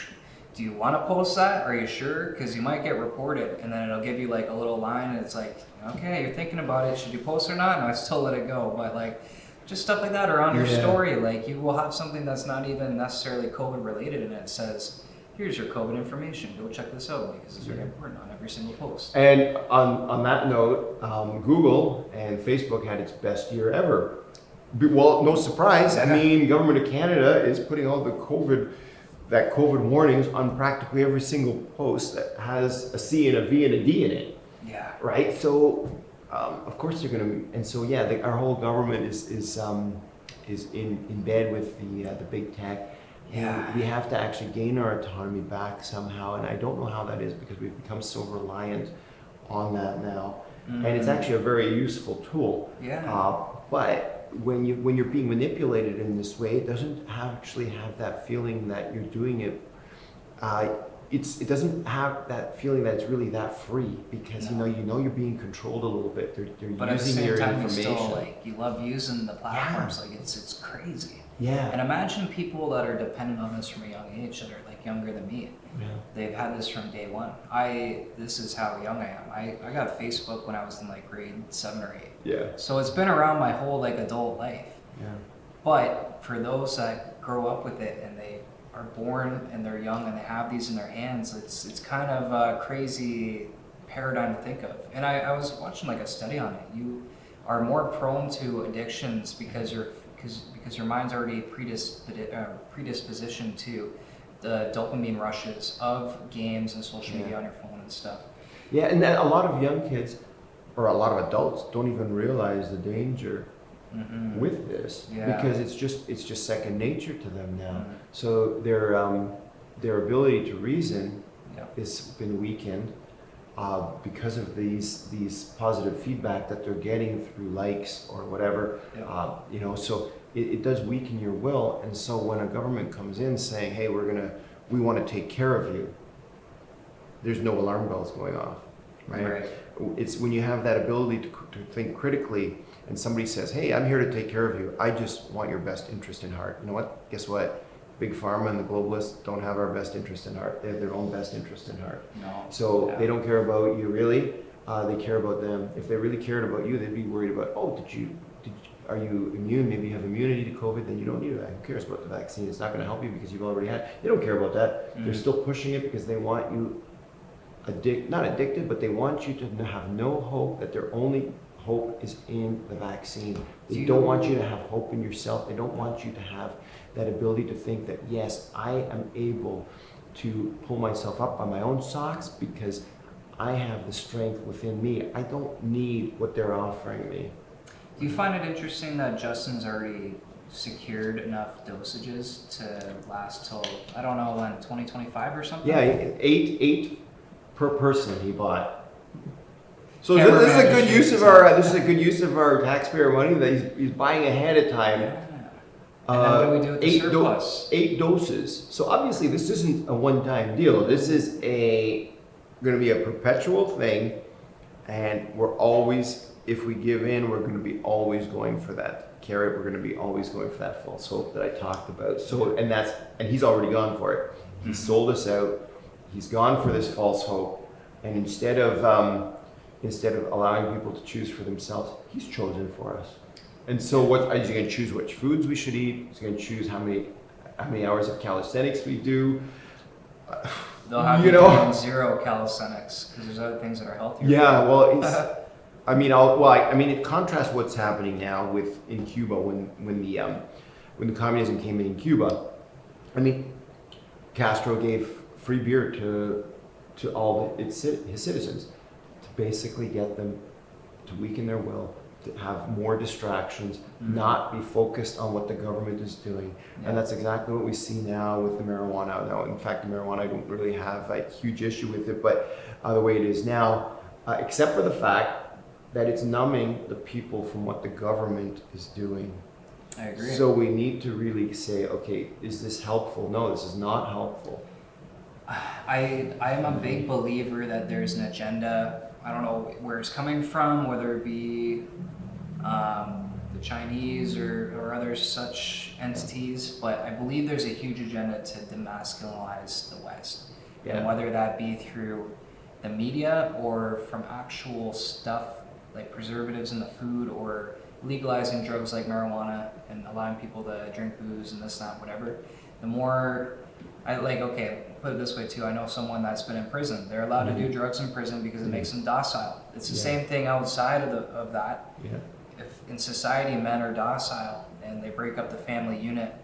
Speaker 4: do you want to post that? Are you sure? Because you might get reported, and then it'll give you like a little line, and it's like, okay, you're thinking about it. Should you post or not? And I still let it go. But just stuff like that, or on your story, you will have something that's not even necessarily COVID related, and it says, here's your COVID information. Go check this out because it's very important on every single post.
Speaker 5: And on that note, Google and Facebook had its best year ever. Well, no surprise. I mean, Government of Canada is putting all the COVID warnings on practically every single post that has a C and a V and a D in it.
Speaker 4: Yeah.
Speaker 5: Right. So, of course they're going to. And so, our whole government is in bed with the big tech.
Speaker 4: Yeah.
Speaker 5: And we have to actually gain our autonomy back somehow, and I don't know how that is because we've become so reliant on that now. and it's actually a very useful tool.
Speaker 4: Yeah.
Speaker 5: But when you're being manipulated in this way, it doesn't actually have that feeling that you're doing it. It doesn't have that feeling that it's really that free, because
Speaker 4: No.
Speaker 5: you know you're being controlled a little bit. They're
Speaker 4: But at the
Speaker 5: using
Speaker 4: same
Speaker 5: your
Speaker 4: time,
Speaker 5: information.
Speaker 4: you still you love using the platforms. Like it's crazy.
Speaker 5: Yeah.
Speaker 4: And imagine people that are dependent on this from a young age, that are like younger than me.
Speaker 5: Yeah.
Speaker 4: They've had this from day one. This is how young I am. I got Facebook when I was in like grade 7 or 8.
Speaker 5: Yeah.
Speaker 4: So it's been around my whole like adult life.
Speaker 5: Yeah.
Speaker 4: But for those that grow up with it and they are born and they're young and they have these in their hands, it's kind of a crazy paradigm to think of. And I was watching like a study on it. You are more prone to addictions because your mind's already predispositioned to the dopamine rushes of games and social media on your phone and stuff.
Speaker 5: Yeah, and then a lot of young kids, or a lot of adults, don't even realize the danger with this, because it's just second nature to them now. So their ability to reason has been weakened because of these positive feedback that they're getting through likes or whatever. So it does weaken your will. And so when a government comes in saying, hey, we want to take care of you, there's no alarm bells going off, right? It's when you have that ability to think critically, and somebody says, hey, I'm here to take care of you, I just want your best interest in heart. You know what? Guess what? Big Pharma and the globalists don't have our best interest in heart. They have their own best interest in heart.
Speaker 4: No.
Speaker 5: So they don't care about you really. They care about them. If they really cared about you, they'd be worried about, are you immune? Maybe you have immunity to COVID, then you don't need it. Who cares about the vaccine? It's not going to help you because you've already had. They don't care about that. They're still pushing it because they want you not addicted, but they want you to have no hope, that their only hope is in the vaccine. They don't want you to have hope in yourself. They don't want you to have that ability to think that, yes, I am able to pull myself up by my own socks because I have the strength within me. I don't need what they're offering me.
Speaker 4: Do you find it interesting that Justin's already secured enough dosages to last till, I don't know, when, 2025 or something?
Speaker 5: Yeah, eight per person he bought. So this is a good use of our taxpayer money that he's buying ahead of time.
Speaker 4: Yeah. And then what do we do with the surplus?
Speaker 5: 8 doses. So obviously this isn't a one-time deal. This is going to be a perpetual thing, and we're always, if we give in, we're going to be always going for that carrot. We're going to be always going for that false hope that I talked about. So and he's already gone for it. He sold us out. He's gone for this false hope, and instead of allowing people to choose for themselves, he's chosen for us. And so he's going to choose which foods we should eat. He's going to choose how many hours of calisthenics we do.
Speaker 4: They'll have you doing 0 calisthenics because there's other things that are healthier.
Speaker 5: Yeah, well, it contrasts what's happening now in Cuba when the communism came in Cuba. I mean, Castro gave free beer to all his citizens to basically get them to weaken their will, to have more distractions, not be focused on what the government is doing. And that's exactly what we see now with the marijuana. Now, in fact, the marijuana, I don't really have a huge issue with it, but the way it is now, except for the fact that it's numbing the people from what the government is doing.
Speaker 4: I agree.
Speaker 5: So we need to really say, okay, is this helpful? No, this is not helpful.
Speaker 4: I am a big believer that there's an agenda. I don't know where it's coming from, whether it be the Chinese or other such entities, but I believe there's a huge agenda to demasculinize the West. And whether that be through the media or from actual stuff like preservatives in the food, or legalizing drugs like marijuana and allowing people to drink booze and this, that, whatever, the more put it this way too, I know someone that's been in prison. They're allowed to do drugs in prison because it makes them docile. It's the same thing outside of that. If in society men are docile and they break up the family unit,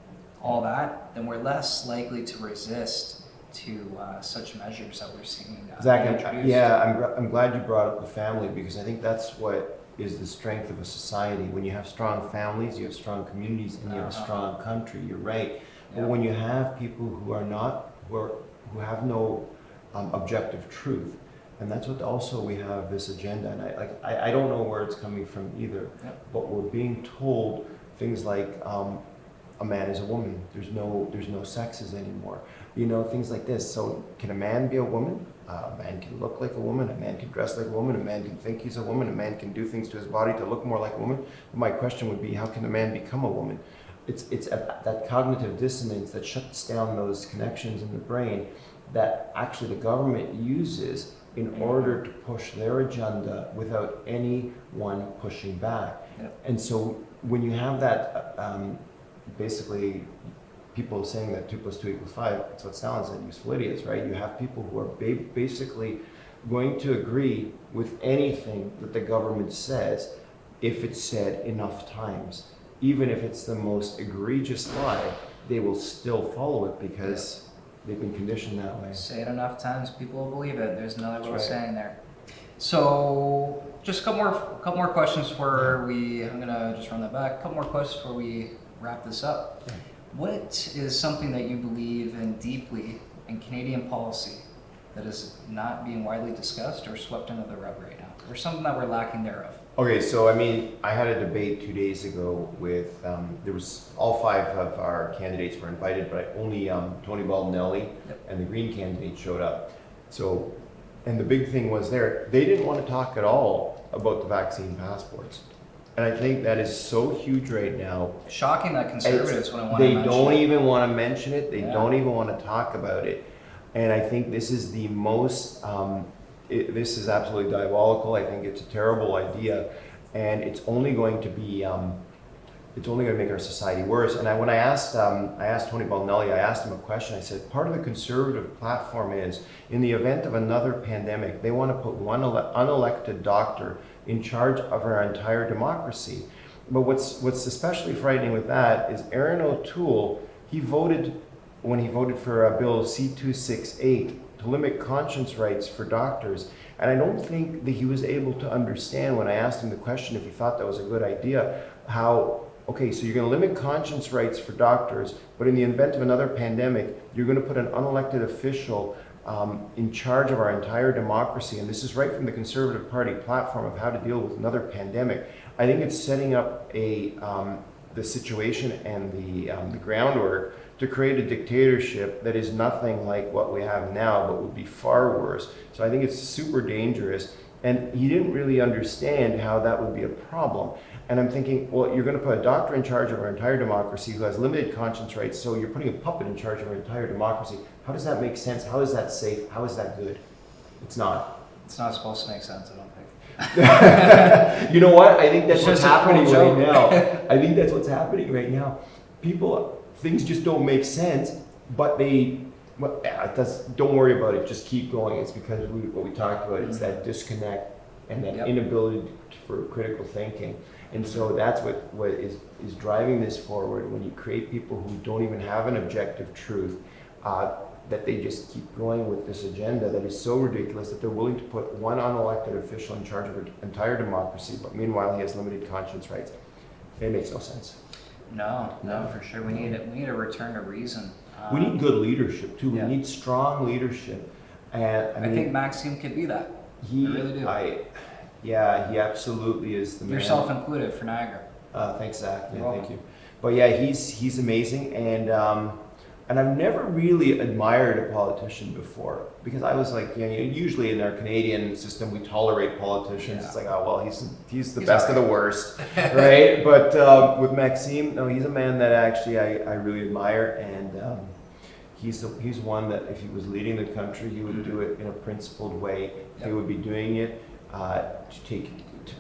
Speaker 4: all that, then we're less likely to resist to such measures that we're seeing.
Speaker 5: Exactly. I'm glad you brought up the family, because I think that's what is the strength of a society. When you have strong families, you have strong communities, and you have a strong country. You're right. But when you have people who have no objective truth, And that's what also we have this agenda, and I don't know where it's coming from either, but we're being told things like a man is a woman. There's no sexes anymore. You know, things like this. So can a man be a woman? A man can look like a woman. A man can dress like a woman. A man can think he's a woman. A man can do things to his body to look more like a woman. But my question would be, how can a man become a woman? It's that cognitive dissonance that shuts down those connections in the brain that actually the government uses in order to push their agenda without anyone pushing back. And so when you have that, basically people saying that 2 + 2 = 5, that's what sounds like useful idiots, right? You have people who are basically going to agree with anything that the government says if it's said enough times. Even if it's the most egregious lie, they will still follow it because they've been conditioned that way.
Speaker 4: Say it enough times, people will believe it. There's another little saying there. So, just a couple more questions before I'm gonna just run that back. A couple more questions before we wrap this up.
Speaker 5: Yeah.
Speaker 4: What is something that you believe in deeply in Canadian policy that is not being widely discussed or swept under the rug right now, or something that we're lacking thereof?
Speaker 5: Okay, so I mean, I had a debate 2 days ago with, there was, all 5 of our candidates were invited, but only Tony Baldinelli and the Green candidate showed up. So, and the big thing was they didn't want to talk at all about the vaccine passports. And I think that is so huge right now.
Speaker 4: Shocking that conservatives wouldn't want to mention it.
Speaker 5: They don't even want to mention it. They don't even want to talk about it. And I think this is the most, this is absolutely diabolical. I think it's a terrible idea, and it's only going to be, it's only going to make our society worse. And when I asked Tony Baldinelli, I asked him a question. I said, part of the conservative platform is, in the event of another pandemic, they want to put one unelected doctor in charge of our entire democracy. But what's especially frightening with that is Aaron O'Toole, when he voted for Bill C-268 to limit conscience rights for doctors. And I don't think that he was able to understand when I asked him the question if he thought that was a good idea, how, okay, so you're going to limit conscience rights for doctors, but in the event of another pandemic, you're going to put an unelected official in charge of our entire democracy. And this is right from the Conservative Party platform of how to deal with another pandemic. I think it's setting up the situation and the groundwork to create a dictatorship that is nothing like what we have now, but would be far worse. So I think it's super dangerous. And he didn't really understand how that would be a problem. And I'm thinking, well, you're going to put a doctor in charge of our entire democracy who has limited conscience rights, so you're putting a puppet in charge of our entire democracy. How does that make sense? How is that safe? How is that good? It's not.
Speaker 4: It's not supposed to make sense, I don't think.
Speaker 5: You know what? I think that's
Speaker 4: It's
Speaker 5: what's
Speaker 4: just a
Speaker 5: happening
Speaker 4: cool
Speaker 5: right
Speaker 4: joke.
Speaker 5: now. I think that's what's happening right now. Things just don't make sense, but don't worry about it. Just keep going. It's because what we talked about, it's that disconnect and that inability for critical thinking. And so that's what is driving this forward, when you create people who don't even have an objective truth, that they just keep going with this agenda that is so ridiculous that they're willing to put one unelected official in charge of an entire democracy, but meanwhile he has limited conscience rights. It makes no sense.
Speaker 4: No, for sure. We need a return to reason.
Speaker 5: We need good leadership too.
Speaker 4: Yeah.
Speaker 5: We need strong leadership. And
Speaker 4: I think Maxime could be that. I really do.
Speaker 5: Yeah, he absolutely is the man.
Speaker 4: Yourself included for Niagara.
Speaker 5: Thanks, Zach. Yeah,
Speaker 4: You're
Speaker 5: thank you. But yeah, he's amazing, and I've never really admired a politician before, because I was like, usually in our Canadian system we tolerate politicians. Yeah. It's like, oh well, he's the best of the worst, right? But with Maxime, no, he's a man that actually I really admire, and he's one that if he was leading the country, he would do it in a principled way. Yep. He would be doing it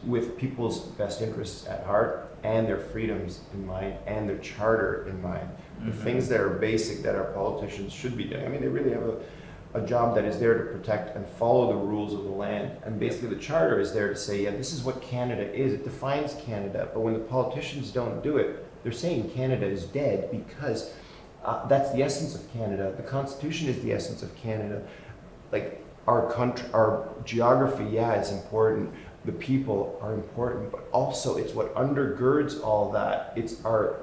Speaker 5: with people's best interests at heart and their freedoms in mind and their charter in mind. The things that are basic that our politicians should be doing. I mean, they really have a job that is there to protect and follow the rules of the land. And basically the charter is there to say, yeah, this is what Canada is. It defines Canada. But when the politicians don't do it, they're saying Canada is dead, because that's the essence of Canada. The Constitution is the essence of Canada. Like, our country, our geography, is important. The people are important, but also it's what undergirds all that. It's our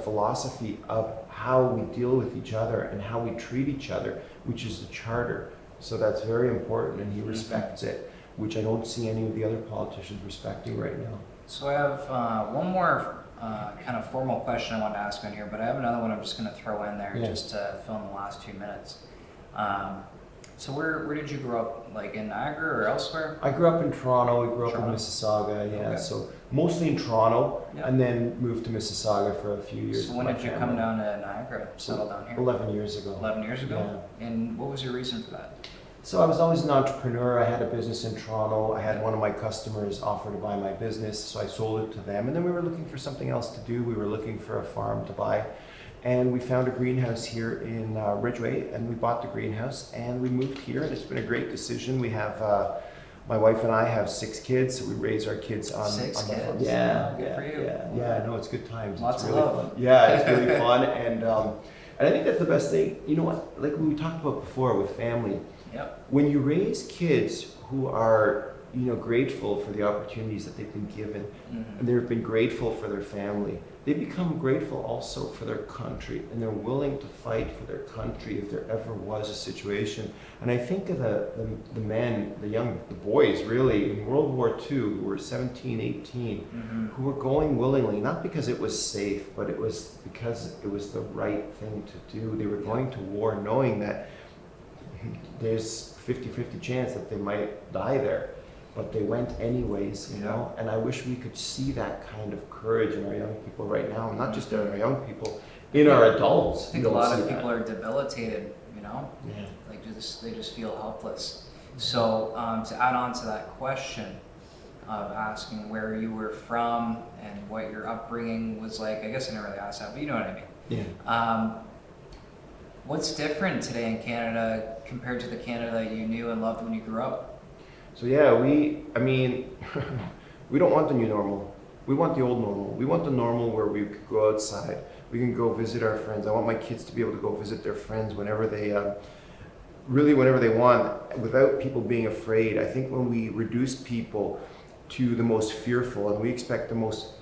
Speaker 5: philosophy of how we deal with each other and how we treat each other, which is the charter. So that's very important, and he respects it, which I don't see any of the other politicians respecting right now.
Speaker 4: So I have one more kind of formal question I want to ask on here, but I have another one I'm just going to throw in there just to fill in the last 2 minutes. So where did you grow up, like in Niagara or elsewhere?
Speaker 5: I grew up in Toronto. We grew up in Mississauga,
Speaker 4: Okay.
Speaker 5: So mostly in Toronto,
Speaker 4: Yeah.
Speaker 5: and then moved to Mississauga for a few years.
Speaker 4: So when did you come down to Niagara, settle down here?
Speaker 5: 11 years ago.
Speaker 4: 11 years ago? And what was your reason for that?
Speaker 5: So I was always an entrepreneur. I had a business in Toronto. I had one of my customers offer to buy my business, so I sold it to them. And then we were looking for something else to do. We were looking for a farm to buy. And we found a greenhouse here in Ridgeway, and we bought the greenhouse, and we moved here, and it's been a great decision. We have, my wife and I have 6 kids, so we raise our kids on the farm. Yeah,
Speaker 4: Good for you.
Speaker 5: yeah, no, it's good times.
Speaker 4: Lots
Speaker 5: it's
Speaker 4: of
Speaker 5: really
Speaker 4: love.
Speaker 5: fun. Yeah, it's really fun, and I think that's the best thing. You know what, like we talked about before with family,
Speaker 4: Yep.
Speaker 5: when you raise kids who are, grateful for the opportunities that they've been given, and they've been grateful for their family, they become grateful also for their country, and they're willing to fight for their country if there ever was a situation. And I think of the men, the boys really, in World War II, who were 17, 18, who were going willingly, not because it was safe, but it was because it was the right thing to do. They were going to war knowing that there's 50-50 chance that they might die there. But they went anyways, and I wish we could see that kind of courage in our young people right now, and not just in our young people, in our adults.
Speaker 4: I think a lot of people are debilitated,
Speaker 5: Yeah.
Speaker 4: like they just feel helpless. So to add on to that question of asking where you were from and what your upbringing was like, I guess I never really asked that, but you know what I mean.
Speaker 5: Yeah.
Speaker 4: What's different today in Canada compared to the Canada that you knew and loved when you grew up?
Speaker 5: So yeah, we don't want the new normal. We want the old normal. We want the normal where we could go outside. We can go visit our friends. I want my kids to be able to go visit their friends whenever they, whenever they want, without people being afraid. I think when we reduce people to the most fearful, and we expect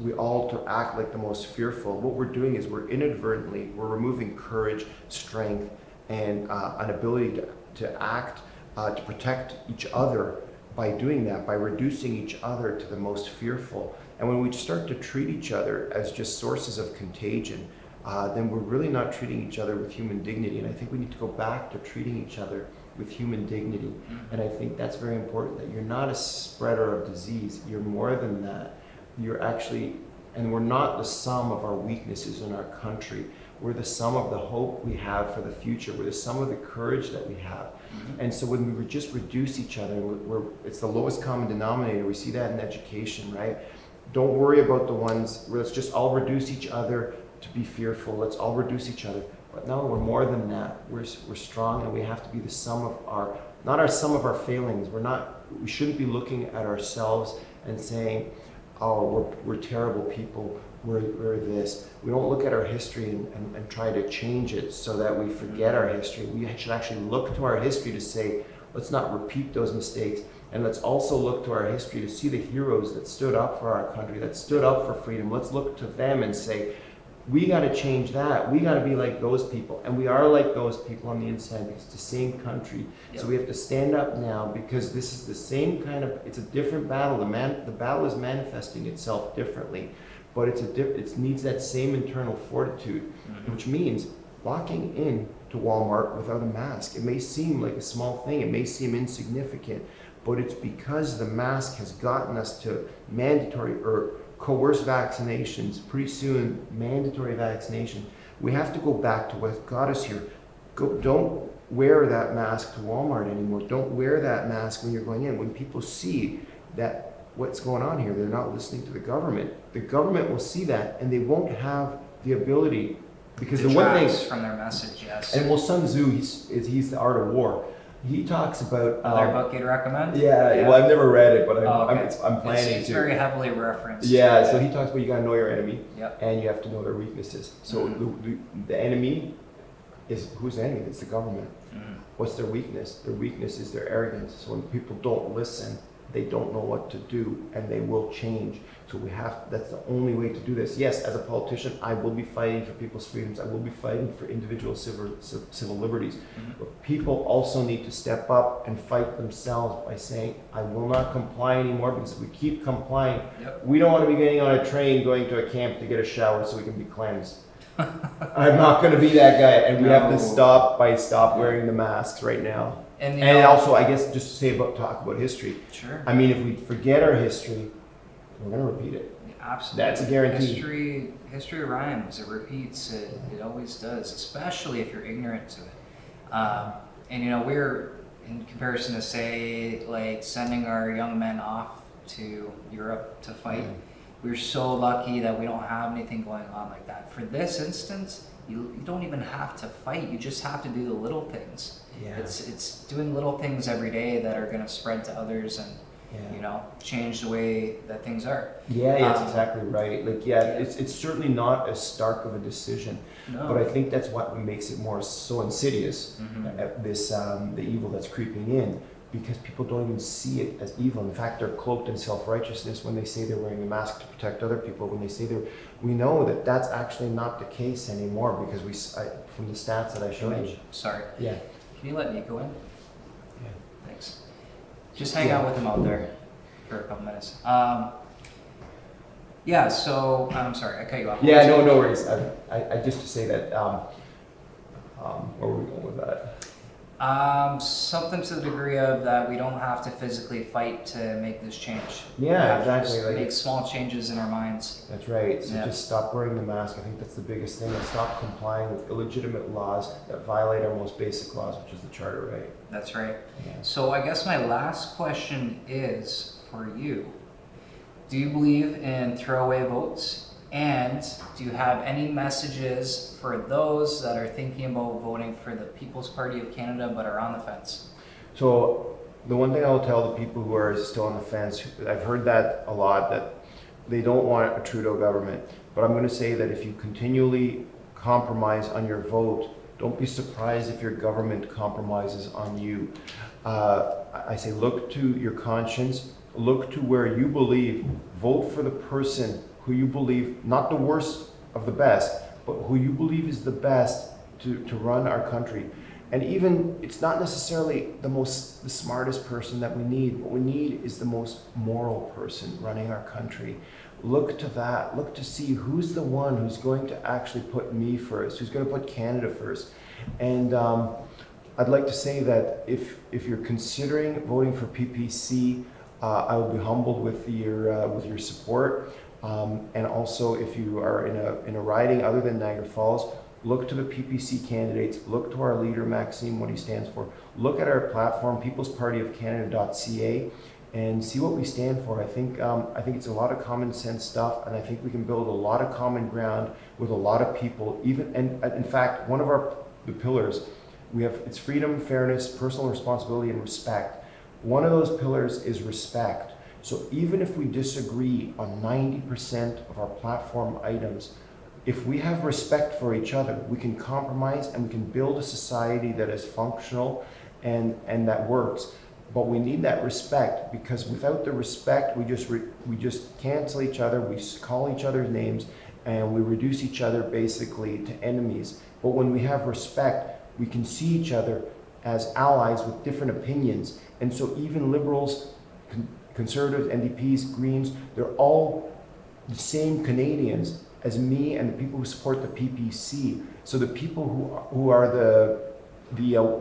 Speaker 5: we all to act like the most fearful, what we're doing is we're removing courage, strength, and an ability to act, to protect each other. By doing that, by reducing each other to the most fearful. And when we start to treat each other as just sources of contagion, then we're really not treating each other with human dignity. And I think we need to go back to treating each other with human dignity. And I think that's very important, that you're not a spreader of disease. You're more than that. You're actually, and we're not the sum of our weaknesses in our country. We're the sum of the hope we have for the future. We're the sum of the courage that we have. And so when we just reduce each other, it's the lowest common denominator. We see that in education, right? Don't worry about the ones, let's just all reduce each other to be fearful. Let's all reduce each other. But no, we're more than that. We're strong, and we have to be the sum of not our sum of our failings. We shouldn't be looking at ourselves and saying, oh, we're terrible people. We're this. We don't look at our history and try to change it so that we forget our history. We should actually look to our history to say, let's not repeat those mistakes. And let's also look to our history to see the heroes that stood up for our country, that stood up for freedom. Let's look to them and say, we got to change that. We got to be like those people. And we are like those people on the inside because it's the same country. Yep. So we have to stand up now because this is the same it's a different battle. The battle is manifesting itself differently. But it needs that same internal fortitude, which means walking in to Walmart without a mask. It may seem like a small thing, it may seem insignificant, but it's because the mask has gotten us to mandatory or coerced vaccinations, pretty soon mandatory vaccination. We have to go back to what got us here. Don't wear that mask to Walmart anymore. Don't wear that mask when you're going in. When people see that what's going on here, they're not listening to the government. The government will see that, and they won't have the ability, because the one thing
Speaker 4: from their message, yes.
Speaker 5: And Sun Tzu, he's the Art of War. He talks about
Speaker 4: another book you'd recommend.
Speaker 5: Yeah, well, I've never read it, but I'm planning to.
Speaker 4: It's very heavily referenced.
Speaker 5: Yeah, so he talks about you got to know your enemy,
Speaker 4: yep.
Speaker 5: And you have to know their weaknesses. So the enemy is who's the enemy? It's the government. What's their weakness? Their weakness is their arrogance. So when people don't listen, they don't know what to do, and they will change. So that's the only way to do this. Yes, as a politician, I will be fighting for people's freedoms. I will be fighting for individual civil liberties. But people also need to step up and fight themselves by saying, I will not comply anymore, because if we keep complying, we don't want to be getting on a train going to a camp to get a shower so we can be cleansed. I'm not going to be that guy, and we have to stop wearing the masks right now. And also, I guess, just to talk about history.
Speaker 4: Sure.
Speaker 5: I mean, if we forget our history, we're going to repeat it.
Speaker 4: Absolutely.
Speaker 5: That's a guarantee.
Speaker 4: History rhymes. It repeats. It always does, especially if you're ignorant to it. And we're, in comparison to, say, like sending our young men off to Europe to fight, we're so lucky that we don't have anything going on like that. For this instance, you don't even have to fight. You just have to do the little things.
Speaker 5: Yeah.
Speaker 4: It's doing little things every day that are going to spread to others and change the way that things are.
Speaker 5: Yeah, that's exactly right. Like, it's certainly not as stark of a decision, but I think that's what makes it more so insidious. The evil that's creeping in, because people don't even see it as evil. In fact, they're cloaked in self-righteousness when they say they're wearing a mask to protect other people. When they say we know that that's actually not the case anymore, because from the stats that I showed you.
Speaker 4: Sorry.
Speaker 5: Yeah.
Speaker 4: Can you let Nico in?
Speaker 5: Yeah.
Speaker 4: Thanks. Just hang out with him out there for a couple minutes. So I'm sorry, I cut you off.
Speaker 5: Yeah, no worries. I just to say that, where were we going with that?
Speaker 4: Something to the degree of that we don't have to physically fight to make this change.
Speaker 5: Yeah,
Speaker 4: we have
Speaker 5: exactly.
Speaker 4: to just make small changes in our minds.
Speaker 5: That's right. So just stop wearing the mask. I think that's the biggest thing. And stop complying with illegitimate laws that violate our most basic laws, which is the Charter, right?
Speaker 4: That's right.
Speaker 5: Yeah.
Speaker 4: So I guess my last question is for you. Do you believe in throwaway votes? And do you have any messages for those that are thinking about voting for the People's Party of Canada but are on the fence?
Speaker 5: So the one thing I will tell the people who are still on the fence, I've heard that a lot, that they don't want a Trudeau government. But I'm going to say that if you continually compromise on your vote, don't be surprised if your government compromises on you. I say look to your conscience, look to where you believe, vote for the person who you believe, not the worst of the best, but who you believe is the best to run our country. And even, it's not necessarily the smartest person that we need. What we need is the most moral person running our country. Look to that. Look to see who's the one who's going to actually put me first, who's going to put Canada first. And I'd like to say that if you're considering voting for PPC, I will be humbled with your support. And also, if you are in a riding other than Niagara Falls, look to the PPC candidates, look to our leader, Maxime, what he stands for. Look at our platform, peoplespartyofcanada.ca, and see what we stand for. I think it's a lot of common sense stuff, and I think we can build a lot of common ground with a lot of people. And in fact, one of the pillars, it's freedom, fairness, personal responsibility, and respect. One of those pillars is respect. So even if we disagree on 90% of our platform items, if we have respect for each other, we can compromise and we can build a society that is functional and that works. But we need that respect, because without the respect, we just cancel each other, we call each other's names, and we reduce each other basically to enemies. But when we have respect, we can see each other as allies with different opinions. And so even liberals, Conservatives, NDPs, Greens, they're all the same Canadians as me and the people who support the PPC. So the people who are the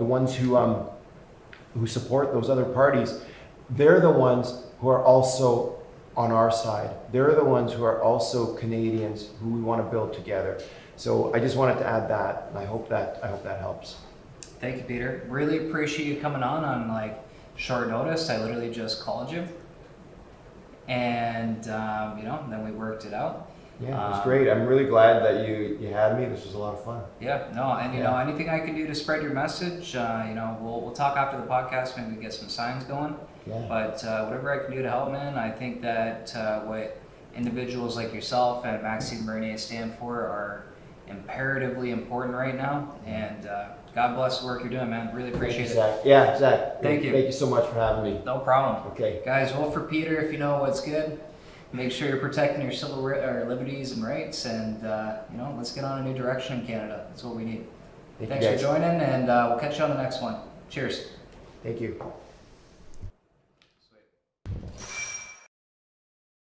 Speaker 5: ones who support those other parties, they're the ones who are also on our side. They're the ones who are also Canadians who we want to build together. So I just wanted to add that, and I hope that helps.
Speaker 4: Thank you, Peter. Really appreciate you coming on short notice. I literally just called you, and then we worked it out.
Speaker 5: Yeah, it was great. I'm really glad that you had me. This was a lot of fun.
Speaker 4: Yeah, no, and you know, anything I can do to spread your message, we'll talk after the podcast. Maybe get some signs going.
Speaker 5: Yeah.
Speaker 4: But whatever I can do to help, man, I think that what individuals like yourself and Maxime Bernier stand for are imperatively important right now. And God bless the work you're doing, man. Really appreciate it.
Speaker 5: Zach. Yeah, Zach.
Speaker 4: Thank you.
Speaker 5: Thank you so much for having me.
Speaker 4: No problem.
Speaker 5: Okay.
Speaker 4: Guys, vote for Peter if you know what's good. Make sure you're protecting your civil liberties and rights, and let's get on a new direction in Canada. That's what we need.
Speaker 5: Thank
Speaker 4: Thanks
Speaker 5: you
Speaker 4: for
Speaker 5: guys.
Speaker 4: joining, and we'll catch you on the next one. Cheers.
Speaker 5: Thank you.